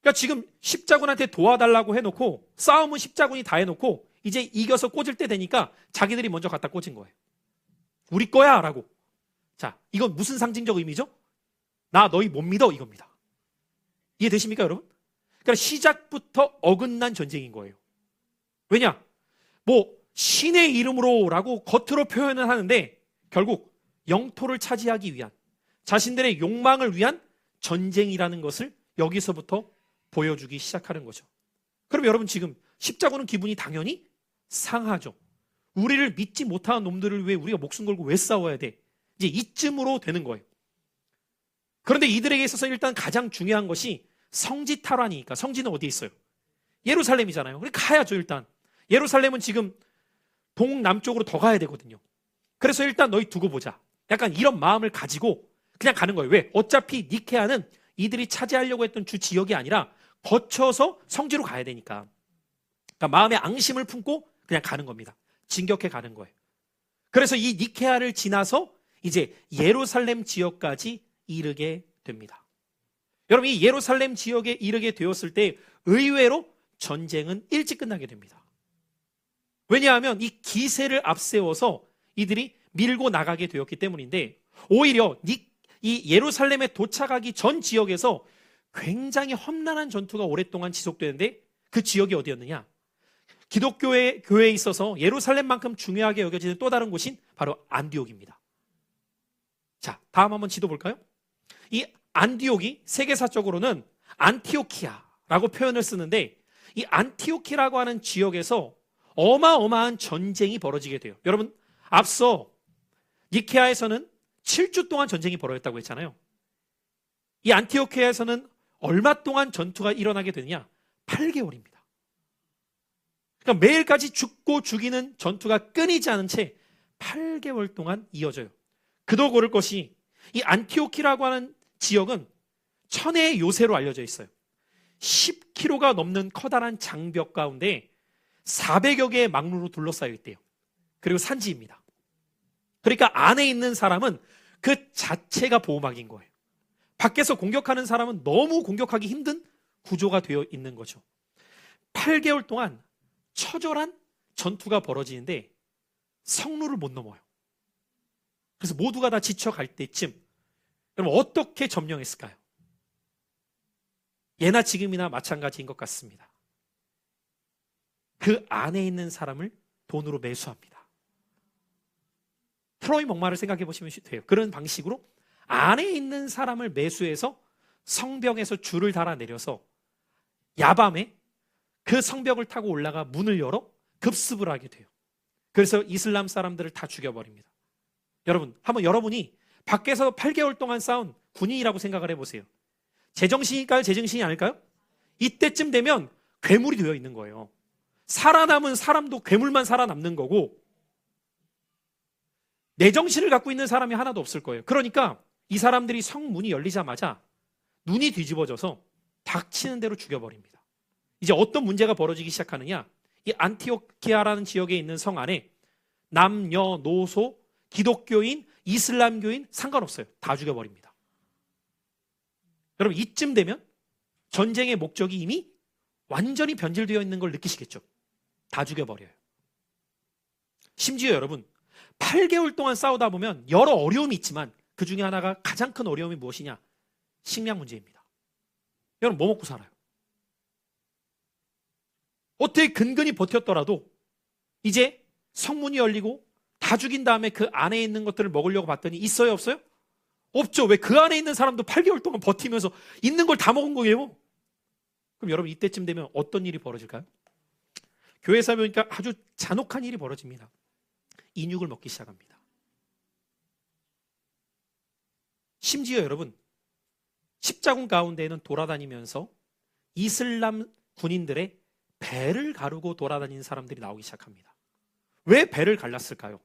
그러니까 지금 십자군한테 도와달라고 해놓고 싸움은 십자군이 다 해놓고 이제 이겨서 꽂을 때 되니까 자기들이 먼저 갖다 꽂은 거예요. 우리 거야 라고. 자, 이건 무슨 상징적 의미죠? 나 너희 못 믿어 이겁니다. 이해되십니까 여러분? 그러니까 시작부터 어긋난 전쟁인 거예요. 왜냐? 뭐 신의 이름으로 라고 겉으로 표현을 하는데 결국 영토를 차지하기 위한 자신들의 욕망을 위한 전쟁이라는 것을 여기서부터 보여주기 시작하는 거죠. 그럼 여러분 지금 십자군은 기분이 당연히 상하죠. 우리를 믿지 못하는 놈들을 위해 우리가 목숨 걸고 왜 싸워야 돼? 이제 이쯤으로 되는 거예요. 그런데 이들에게 있어서 일단 가장 중요한 것이 성지 탈환이니까. 성지는 어디에 있어요? 예루살렘이잖아요. 그러니까 가야죠 일단. 예루살렘은 지금 동남쪽으로 더 가야 되거든요. 그래서 일단 너희 두고 보자. 약간 이런 마음을 가지고 그냥 가는 거예요. 왜? 어차피 니케아는 이들이 차지하려고 했던 주 지역이 아니라 거쳐서 성지로 가야 되니까. 그러니까 마음의 앙심을 품고 그냥 가는 겁니다. 진격해 가는 거예요. 그래서 이 니케아를 지나서 이제 예루살렘 지역까지 이르게 됩니다. 여러분 이 예루살렘 지역에 이르게 되었을 때 의외로 전쟁은 일찍 끝나게 됩니다. 왜냐하면 이 기세를 앞세워서 이들이 밀고 나가게 되었기 때문인데 오히려 이 예루살렘에 도착하기 전 지역에서 굉장히 험난한 전투가 오랫동안 지속되는데 그 지역이 어디였느냐? 기독교회에 있어서 예루살렘만큼 중요하게 여겨지는 또 다른 곳인 바로 안디옥입니다. 자, 다음 한번 지도 볼까요? 이 안디옥이 세계사적으로는 안티오키아라고 표현을 쓰는데 이 안티오키라고 하는 지역에서 어마어마한 전쟁이 벌어지게 돼요. 여러분 앞서 니케아에서는 7주 동안 전쟁이 벌어졌다고 했잖아요. 이 안티오키아에서는 얼마 동안 전투가 일어나게 되느냐? 8개월입니다. 그러니까 매일까지 죽고 죽이는 전투가 끊이지 않은 채 8개월 동안 이어져요. 그도 고를 것이 이 안티오키라고 하는 지역은 천혜의 요새로 알려져 있어요. 10km가 넘는 커다란 장벽 가운데 400여 개의 망루로 둘러싸여 있대요. 그리고 산지입니다. 그러니까 안에 있는 사람은 그 자체가 보호막인 거예요. 밖에서 공격하는 사람은 너무 공격하기 힘든 구조가 되어 있는 거죠. 8개월 동안 처절한 전투가 벌어지는데 성루를 못 넘어요. 그래서 모두가 다 지쳐갈 때쯤 그럼 어떻게 점령했을까요? 예나 지금이나 마찬가지인 것 같습니다. 그 안에 있는 사람을 돈으로 매수합니다. 트로이 목마를 생각해 보시면 돼요. 그런 방식으로 안에 있는 사람을 매수해서 성벽에서 줄을 달아 내려서 야밤에 그 성벽을 타고 올라가 문을 열어 급습을 하게 돼요. 그래서 이슬람 사람들을 다 죽여버립니다. 여러분, 한번 여러분이 밖에서 8개월 동안 싸운 군인이라고 생각을 해보세요. 제정신일까요? 제정신이 아닐까요? 이때쯤 되면 괴물이 되어 있는 거예요. 살아남은 사람도 괴물만 살아남는 거고 내 정신을 갖고 있는 사람이 하나도 없을 거예요. 그러니까 이 사람들이 성문이 열리자마자 눈이 뒤집어져서 닥치는 대로 죽여버립니다. 이제 어떤 문제가 벌어지기 시작하느냐? 이 안티오키아라는 지역에 있는 성 안에 남녀노소, 기독교인, 이슬람교인 상관없어요. 다 죽여버립니다. 여러분 이쯤 되면 전쟁의 목적이 이미 완전히 변질되어 있는 걸 느끼시겠죠? 다 죽여버려요. 심지어 여러분 8개월 동안 싸우다 보면 여러 어려움이 있지만 그 중에 하나가 가장 큰 어려움이 무엇이냐? 식량 문제입니다. 여러분 뭐 먹고 살아요? 어떻게 근근히 버텼더라도 이제 성문이 열리고 다 죽인 다음에 그 안에 있는 것들을 먹으려고 봤더니 있어요 없어요? 없죠. 왜? 그 안에 있는 사람도 8개월 동안 버티면서 있는 걸 다 먹은 거예요. 그럼 여러분 이때쯤 되면 어떤 일이 벌어질까요? 교회에서 보니까 아주 잔혹한 일이 벌어집니다. 인육을 먹기 시작합니다. 심지어 여러분 십자군 가운데에는 돌아다니면서 이슬람 군인들의 배를 가르고 돌아다니는 사람들이 나오기 시작합니다. 왜 배를 갈랐을까요?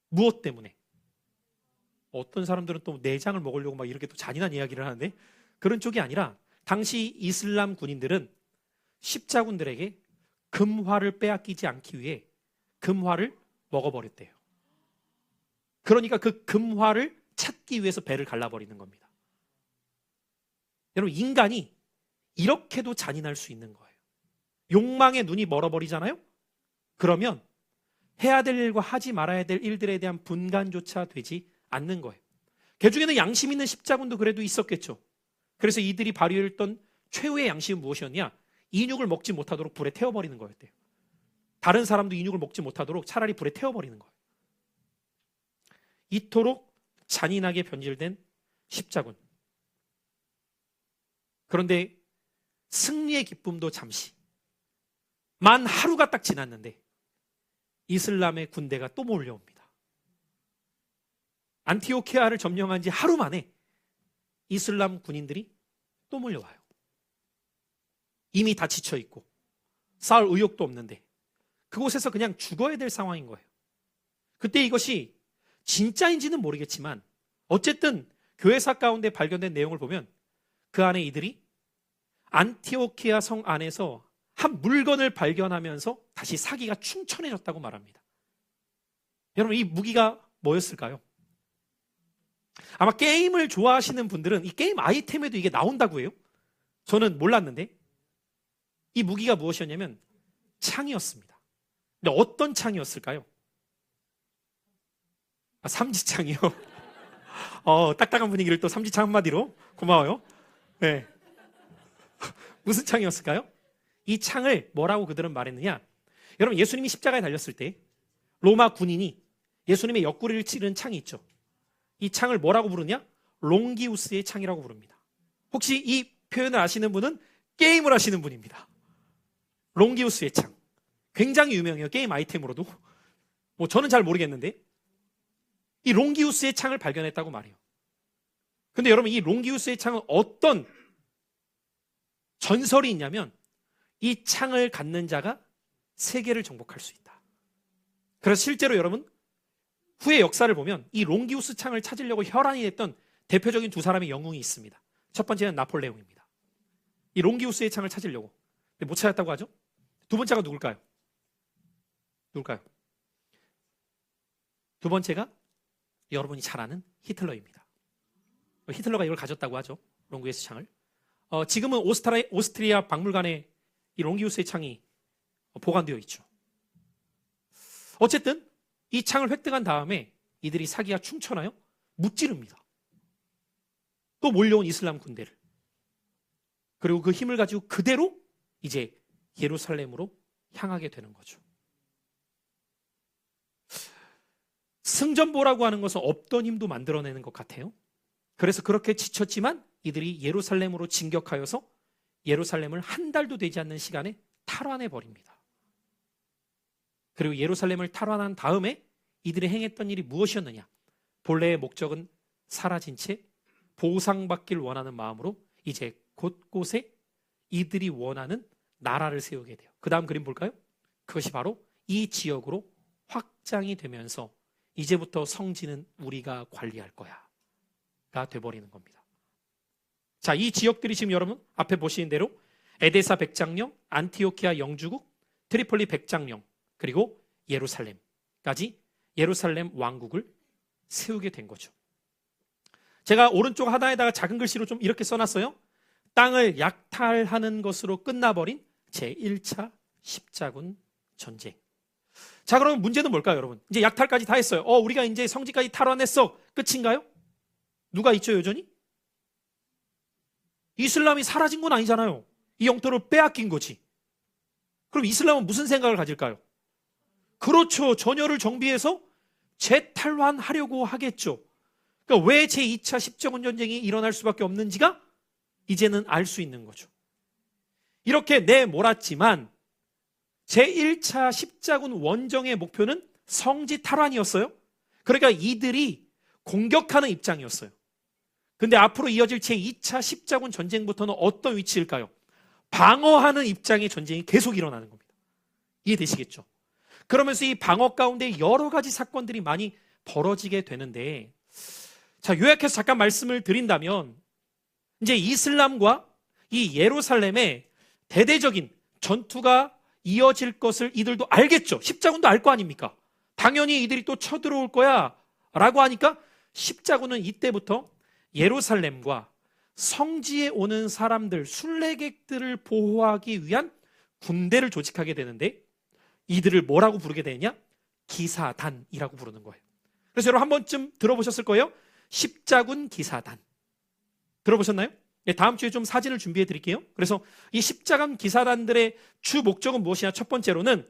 무엇 때문에? 어떤 사람들은 또 내장을 먹으려고 막 이렇게 또 잔인한 이야기를 하는데 그런 쪽이 아니라 당시 이슬람 군인들은 십자군들에게 금화를 빼앗기지 않기 위해 금화를 먹어버렸대요. 그러니까 그 금화를 찾기 위해서 배를 갈라버리는 겁니다. 여러분 인간이 이렇게도 잔인할 수 있는 거예요. 욕망의 눈이 멀어버리잖아요? 그러면 해야 될 일과 하지 말아야 될 일들에 대한 분간조차 되지 않는 거예요. 그 중에는 양심 있는 십자군도 그래도 있었겠죠. 그래서 이들이 발휘했던 최후의 양심은 무엇이었냐? 인육을 먹지 못하도록 불에 태워버리는 거였대요. 다른 사람도 인육을 먹지 못하도록 차라리 불에 태워버리는 거예요. 이토록 잔인하게 변질된 십자군. 그런데 승리의 기쁨도 잠시. 만 하루가 딱 지났는데 이슬람의 군대가 또 몰려옵니다. 안티오키아를 점령한 지 하루 만에 이슬람 군인들이 또 몰려와요. 이미 다 지쳐있고 싸울 의욕도 없는데 그곳에서 그냥 죽어야 될 상황인 거예요. 그때 이것이 진짜인지는 모르겠지만 어쨌든 교회사 가운데 발견된 내용을 보면 그 안에 이들이 안티오키아 성 안에서 한 물건을 발견하면서 다시 사기가 충천해졌다고 말합니다. 여러분 이 무기가 뭐였을까요? 아마 게임을 좋아하시는 분들은 이 게임 아이템에도 이게 나온다고 해요. 저는 몰랐는데 이 무기가 무엇이었냐면 창이었습니다. 근데 어떤 창이었을까요? 삼지창이요. 딱딱한 분위기를 또 삼지창 한마디로 고마워요. 네. 무슨 창이었을까요? 이 창을 뭐라고 그들은 말했느냐? 여러분 예수님이 십자가에 달렸을 때 로마 군인이 예수님의 옆구리를 찌르는 창이 있죠. 이 창을 뭐라고 부르냐? 롱기우스의 창이라고 부릅니다. 혹시 이 표현을 아시는 분은 게임을 하시는 분입니다. 롱기우스의 창. 굉장히 유명해요. 게임 아이템으로도. 뭐 저는 잘 모르겠는데 이 롱기우스의 창을 발견했다고 말해요. 근데 여러분 이 롱기우스의 창은 어떤 전설이 있냐면 이 창을 갖는 자가 세계를 정복할 수 있다. 그래서 실제로 여러분 후의 역사를 보면 이 롱기우스 창을 찾으려고 혈안이 됐던 대표적인 두 사람의 영웅이 있습니다. 첫 번째는 나폴레옹입니다. 이 롱기우스의 창을 찾으려고. 근데 못 찾았다고 하죠? 두 번째가 누굴까요? 누굴까요? 두 번째가 여러분이 잘 아는 히틀러입니다. 히틀러가 이걸 가졌다고 하죠. 롱기우스 창을. 지금은 오스트리아 박물관에 이 롱기우스의 창이 보관되어 있죠. 어쨌든 이 창을 획득한 다음에 이들이 사기가 충천하여 무찌릅니다. 또 몰려온 이슬람 군대를. 그리고 그 힘을 가지고 그대로 이제 예루살렘으로 향하게 되는 거죠. 승전보라고 하는 것은 없던 힘도 만들어내는 것 같아요. 그래서 그렇게 지쳤지만 이들이 예루살렘으로 진격하여서 예루살렘을 한 달도 되지 않는 시간에 탈환해 버립니다. 그리고 예루살렘을 탈환한 다음에 이들이 행했던 일이 무엇이었느냐? 본래의 목적은 사라진 채 보상받길 원하는 마음으로 이제 곳곳에 이들이 원하는 나라를 세우게 돼요. 그 다음 그림 볼까요? 그것이 바로 이 지역으로 확장이 되면서 이제부터 성지는 우리가 관리할 거야가 돼버리는 겁니다. 자, 이 지역들이 지금 여러분 앞에 보시는 대로 에데사 백장령, 안티오키아 영주국, 트리폴리 백장령, 그리고 예루살렘까지 예루살렘 왕국을 세우게 된 거죠. 제가 오른쪽 하단에다가 작은 글씨로 좀 이렇게 써놨어요. 땅을 약탈하는 것으로 끝나버린 제1차 십자군 전쟁. 자, 그럼 문제는 뭘까요, 여러분? 이제 약탈까지 다 했어요. 우리가 이제 성지까지 탈환했어. 끝인가요? 누가 있죠, 여전히? 이슬람이 사라진 건 아니잖아요. 이 영토를 빼앗긴 거지. 그럼 이슬람은 무슨 생각을 가질까요? 그렇죠. 전열을 정비해서 재탈환하려고 하겠죠. 그러니까 그러니까 왜 제2차 십자군 전쟁이 일어날 수밖에 없는지가 이제는 알 수 있는 거죠. 이렇게 내몰았지만 제1차 십자군 원정의 목표는 성지 탈환이었어요. 그러니까 이들이 공격하는 입장이었어요. 근데 앞으로 이어질 제2차 십자군 전쟁부터는 어떤 위치일까요? 방어하는 입장의 전쟁이 계속 일어나는 겁니다. 이해되시겠죠? 그러면서 이 방어 가운데 여러 가지 사건들이 많이 벌어지게 되는데, 자, 요약해서 잠깐 말씀을 드린다면, 이제 이슬람과 이 예루살렘에 대대적인 전투가 이어질 것을 이들도 알겠죠. 십자군도 알 거 아닙니까? 당연히 이들이 또 쳐들어올 거야 라고 하니까 십자군은 이때부터 예루살렘과 성지에 오는 사람들, 순례객들을 보호하기 위한 군대를 조직하게 되는데, 이들을 뭐라고 부르게 되느냐? 기사단이라고 부르는 거예요. 그래서 여러분 한 번쯤 들어보셨을 거예요. 십자군 기사단. 들어보셨나요? 네, 다음 주에 좀 사진을 준비해 드릴게요. 그래서 이 십자군 기사단들의 주 목적은 무엇이냐? 첫 번째로는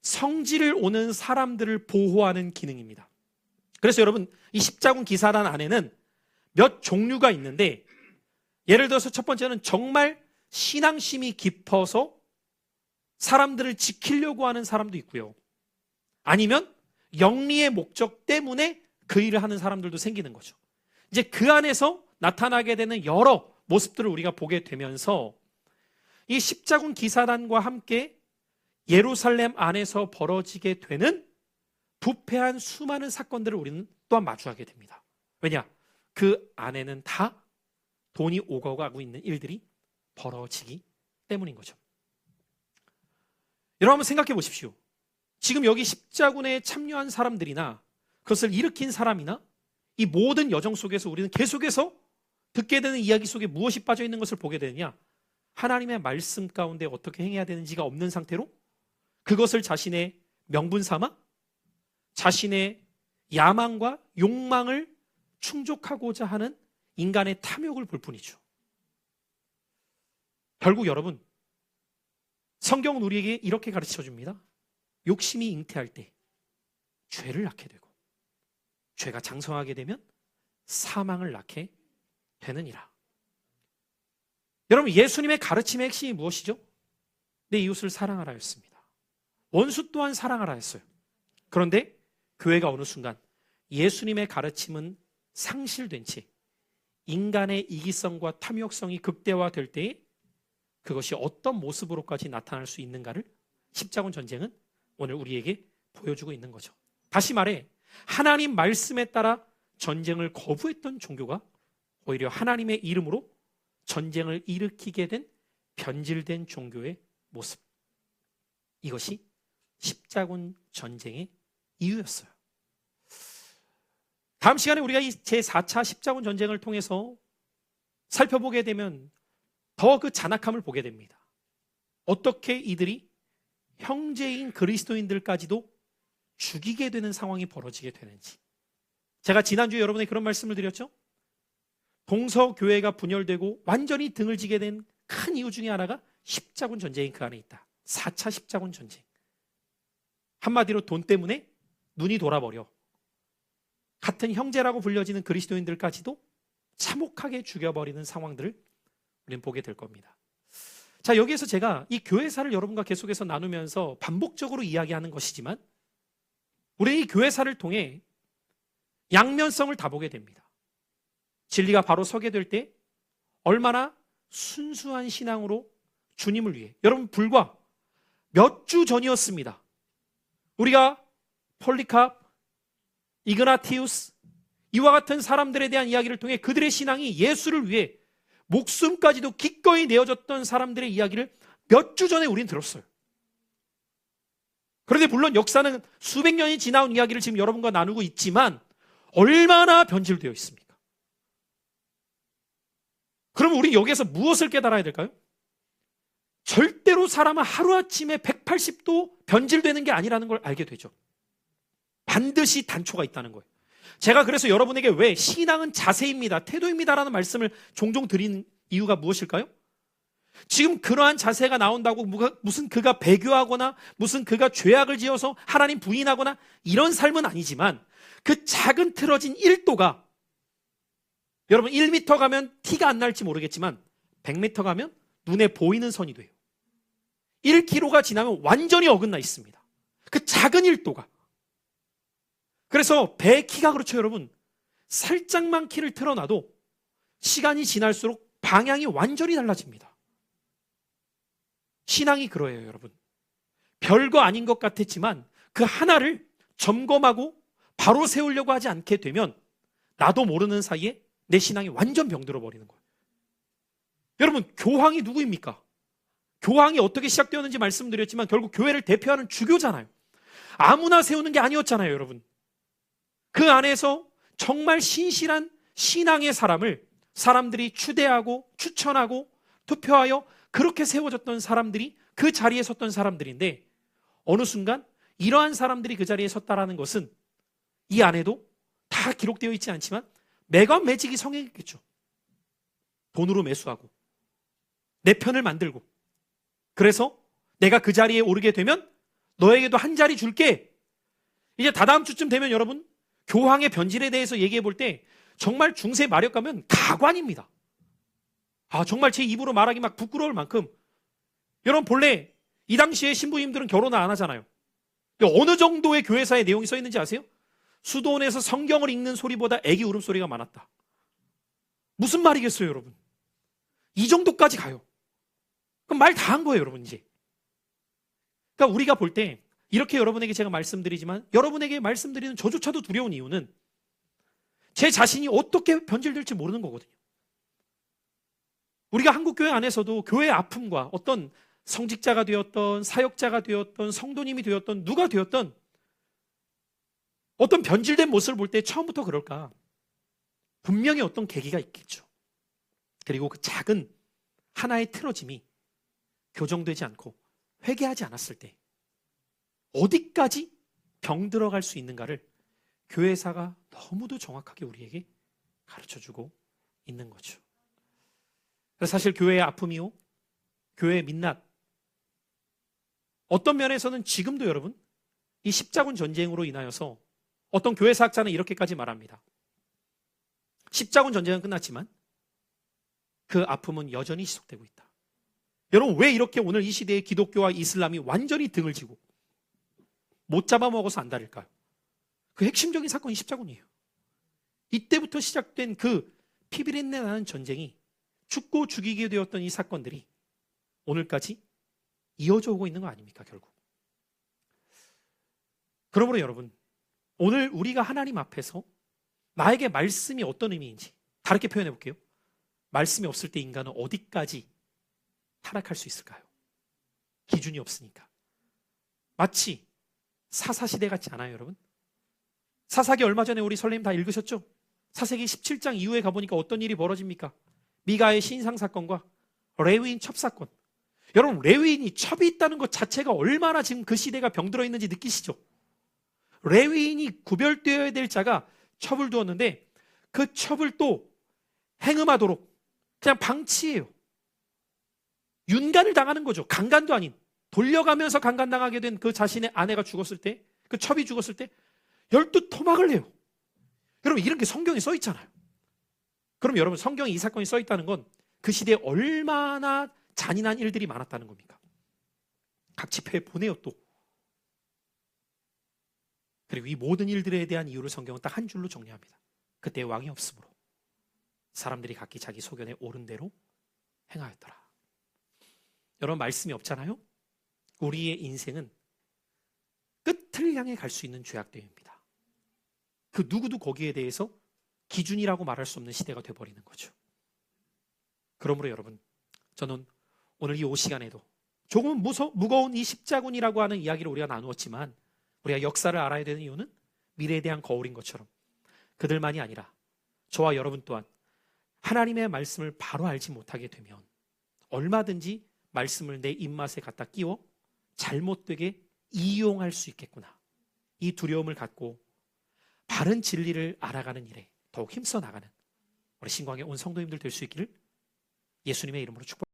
성지를 오는 사람들을 보호하는 기능입니다. 그래서 여러분 이 십자군 기사단 안에는 몇 종류가 있는데, 예를 들어서 첫 번째는 정말 신앙심이 깊어서 사람들을 지키려고 하는 사람도 있고요. 아니면 영리의 목적 때문에 그 일을 하는 사람들도 생기는 거죠. 이제 그 안에서 나타나게 되는 여러 모습들을 우리가 보게 되면서 이 십자군 기사단과 함께 예루살렘 안에서 벌어지게 되는 부패한 수많은 사건들을 우리는 또한 마주하게 됩니다. 왜냐? 그 안에는 다 돈이 오고 가고 있는 일들이 벌어지기 때문인 거죠. 여러분 한번 생각해 보십시오. 지금 여기 십자군에 참여한 사람들이나 그것을 일으킨 사람이나 이 모든 여정 속에서 우리는 계속해서 듣게 되는 이야기 속에 무엇이 빠져 있는 것을 보게 되느냐? 하나님의 말씀 가운데 어떻게 행해야 되는지가 없는 상태로 그것을 자신의 명분 삼아 자신의 야망과 욕망을 충족하고자 하는 인간의 탐욕을 볼 뿐이죠. 결국 여러분, 성경은 우리에게 이렇게 가르쳐 줍니다. 욕심이 잉태할 때 죄를 낳게 되고, 죄가 장성하게 되면 사망을 낳게 되느니라. 여러분, 예수님의 가르침의 핵심이 무엇이죠? 내 이웃을 사랑하라 였습니다. 원수 또한 사랑하라 했어요. 그런데 교회가 어느 순간 예수님의 가르침은 상실된 채 인간의 이기성과 탐욕성이 극대화될 때에 그것이 어떤 모습으로까지 나타날 수 있는가를 십자군 전쟁은 오늘 우리에게 보여주고 있는 거죠. 다시 말해, 하나님 말씀에 따라 전쟁을 거부했던 종교가 오히려 하나님의 이름으로 전쟁을 일으키게 된 변질된 종교의 모습. 이것이 십자군 전쟁의 이유였어요. 다음 시간에 우리가 이 제4차 십자군 전쟁을 통해서 살펴보게 되면 더 그 잔악함을 보게 됩니다. 어떻게 이들이 형제인 그리스도인들까지도 죽이게 되는 상황이 벌어지게 되는지. 제가 지난주에 여러분에게 그런 말씀을 드렸죠? 동서교회가 분열되고 완전히 등을 지게 된 큰 이유 중에 하나가 십자군 전쟁이 그 안에 있다. 4차 십자군 전쟁. 한마디로 돈 때문에 눈이 돌아버려 같은 형제라고 불려지는 그리스도인들까지도 참혹하게 죽여버리는 상황들을 우리는 보게 될 겁니다. 자, 여기에서 제가 이 교회사를 여러분과 계속해서 나누면서 반복적으로 이야기하는 것이지만 우리 이 교회사를 통해 양면성을 다 보게 됩니다. 진리가 바로 서게 될 때 얼마나 순수한 신앙으로 주님을 위해, 여러분 불과 몇 주 전이었습니다. 우리가 폴리캅, 이그나티우스 이와 같은 사람들에 대한 이야기를 통해 그들의 신앙이 예수를 위해 목숨까지도 기꺼이 내어줬던 사람들의 이야기를 몇 주 전에 우리는 들었어요. 그런데 물론 역사는 수백 년이 지나온 이야기를 지금 여러분과 나누고 있지만 얼마나 변질되어 있습니까? 그러면 우리 여기에서 무엇을 깨달아야 될까요? 절대로 사람은 하루아침에 180도 변질되는 게 아니라는 걸 알게 되죠. 반드시 단초가 있다는 거예요. 제가 그래서 여러분에게 왜 신앙은 자세입니다, 태도입니다라는 말씀을 종종 드리는 이유가 무엇일까요? 지금 그러한 자세가 나온다고 무슨 그가 배교하거나 무슨 그가 죄악을 지어서 하나님 부인하거나 이런 삶은 아니지만 그 작은 틀어진 1도가 여러분 1m 가면 티가 안 날지 모르겠지만 100m 가면 눈에 보이는 선이 돼요. 1km가 지나면 완전히 어긋나 있습니다. 그 작은 1도가. 그래서 배의 키가 그렇죠, 여러분. 살짝만 키를 틀어놔도 시간이 지날수록 방향이 완전히 달라집니다. 신앙이 그러해요, 여러분. 별거 아닌 것 같았지만 그 하나를 점검하고 바로 세우려고 하지 않게 되면 나도 모르는 사이에 내 신앙이 완전 병들어 버리는 거예요. 여러분, 교황이 누구입니까? 교황이 어떻게 시작되었는지 말씀드렸지만 결국 교회를 대표하는 주교잖아요. 아무나 세우는 게 아니었잖아요, 여러분. 그 안에서 정말 신실한 신앙의 사람을 사람들이 추대하고 추천하고 투표하여 그렇게 세워졌던 사람들이 그 자리에 섰던 사람들인데 어느 순간 이러한 사람들이 그 자리에 섰다라는 것은 이 안에도 다 기록되어 있지 않지만 매관 매직이 성행했겠죠. 돈으로 매수하고 내 편을 만들고 그래서 내가 그 자리에 오르게 되면 너에게도 한 자리 줄게. 이제 다다음 주쯤 되면 여러분 교황의 변질에 대해서 얘기해 볼 때 정말 중세 마력 가면 가관입니다. 정말 제 입으로 말하기 막 부끄러울 만큼 여러분 본래 이 당시에 신부님들은 결혼을 안 하잖아요. 어느 정도의 교회사의 내용이 써 있는지 아세요? 수도원에서 성경을 읽는 소리보다 애기 울음소리가 많았다. 무슨 말이겠어요, 여러분? 이 정도까지 가요. 그럼 말 다 한 거예요, 여러분 이제. 그러니까 우리가 볼 때 이렇게 여러분에게 제가 말씀드리지만 여러분에게 말씀드리는 저조차도 두려운 이유는 제 자신이 어떻게 변질될지 모르는 거거든요. 우리가 한국교회 안에서도 교회의 아픔과 어떤 성직자가 되었던 사역자가 되었던 성도님이 되었던 누가 되었던 어떤 변질된 모습을 볼 때 처음부터 그럴까? 분명히 어떤 계기가 있겠죠. 그리고 그 작은 하나의 틀어짐이 교정되지 않고 회개하지 않았을 때 어디까지 병들어갈 수 있는가를 교회사가 너무도 정확하게 우리에게 가르쳐주고 있는 거죠. 그래서 사실 교회의 아픔이요, 교회의 민낯, 어떤 면에서는 지금도 여러분 이 십자군 전쟁으로 인하여서 어떤 교회사학자는 이렇게까지 말합니다. 십자군 전쟁은 끝났지만 그 아픔은 여전히 지속되고 있다. 여러분 왜 이렇게 오늘 이 시대의 기독교와 이슬람이 완전히 등을 지고 못 잡아먹어서 안달일까요? 그 핵심적인 사건이 십자군이에요. 이때부터 시작된 그 피비린내 나는 전쟁이 죽고 죽이게 되었던 이 사건들이 오늘까지 이어져 오고 있는 거 아닙니까, 결국? 그러므로 여러분, 오늘 우리가 하나님 앞에서 나에게 말씀이 어떤 의미인지 다르게 표현해 볼게요. 말씀이 없을 때 인간은 어디까지 타락할 수 있을까요? 기준이 없으니까. 마치 사사시대 같지 않아요, 여러분? 사사기 얼마 전에 우리 설레임 다 읽으셨죠? 사사기 17장 이후에 가보니까 어떤 일이 벌어집니까? 미가의 신상 사건과 레위인 첩 사건. 여러분 레위인이 첩이 있다는 것 자체가 얼마나 지금 그 시대가 병들어 있는지 느끼시죠? 레위인이 구별되어야 될 자가 첩을 두었는데 그 첩을 또 행음하도록 그냥 방치해요. 윤간을 당하는 거죠. 강간도 아닌. 돌려가면서 강간당하게 된 그 자신의 아내가 죽었을 때, 그 첩이 죽었을 때 12토막을 해요. 여러분 이런 게 성경에 써 있잖아요. 그럼 여러분 성경에 이 사건이 써 있다는 건 그 시대에 얼마나 잔인한 일들이 많았다는 겁니까? 각 지파에 보내요 또. 그리고 이 모든 일들에 대한 이유를 성경은 딱 한 줄로 정리합니다. 그때 왕이 없으므로 사람들이 각기 자기 소견에 옳은 대로 행하였더라. 여러분 말씀이 없잖아요? 우리의 인생은 끝을 향해 갈 수 있는 죄악됨입니다. 그 누구도 거기에 대해서 기준이라고 말할 수 없는 시대가 돼버리는 거죠. 그러므로 여러분, 저는 오늘 이 시간에도 조금은 무거운 이 십자군이라고 하는 이야기를 우리가 나누었지만 우리가 역사를 알아야 되는 이유는 미래에 대한 거울인 것처럼 그들만이 아니라 저와 여러분 또한 하나님의 말씀을 바로 알지 못하게 되면 얼마든지 말씀을 내 입맛에 갖다 끼워 잘못되게 이용할 수 있겠구나. 이 두려움을 갖고 바른 진리를 알아가는 일에 더욱 힘써 나가는 우리 신광에 온 성도님들 될 수 있기를 예수님의 이름으로 축복합니다.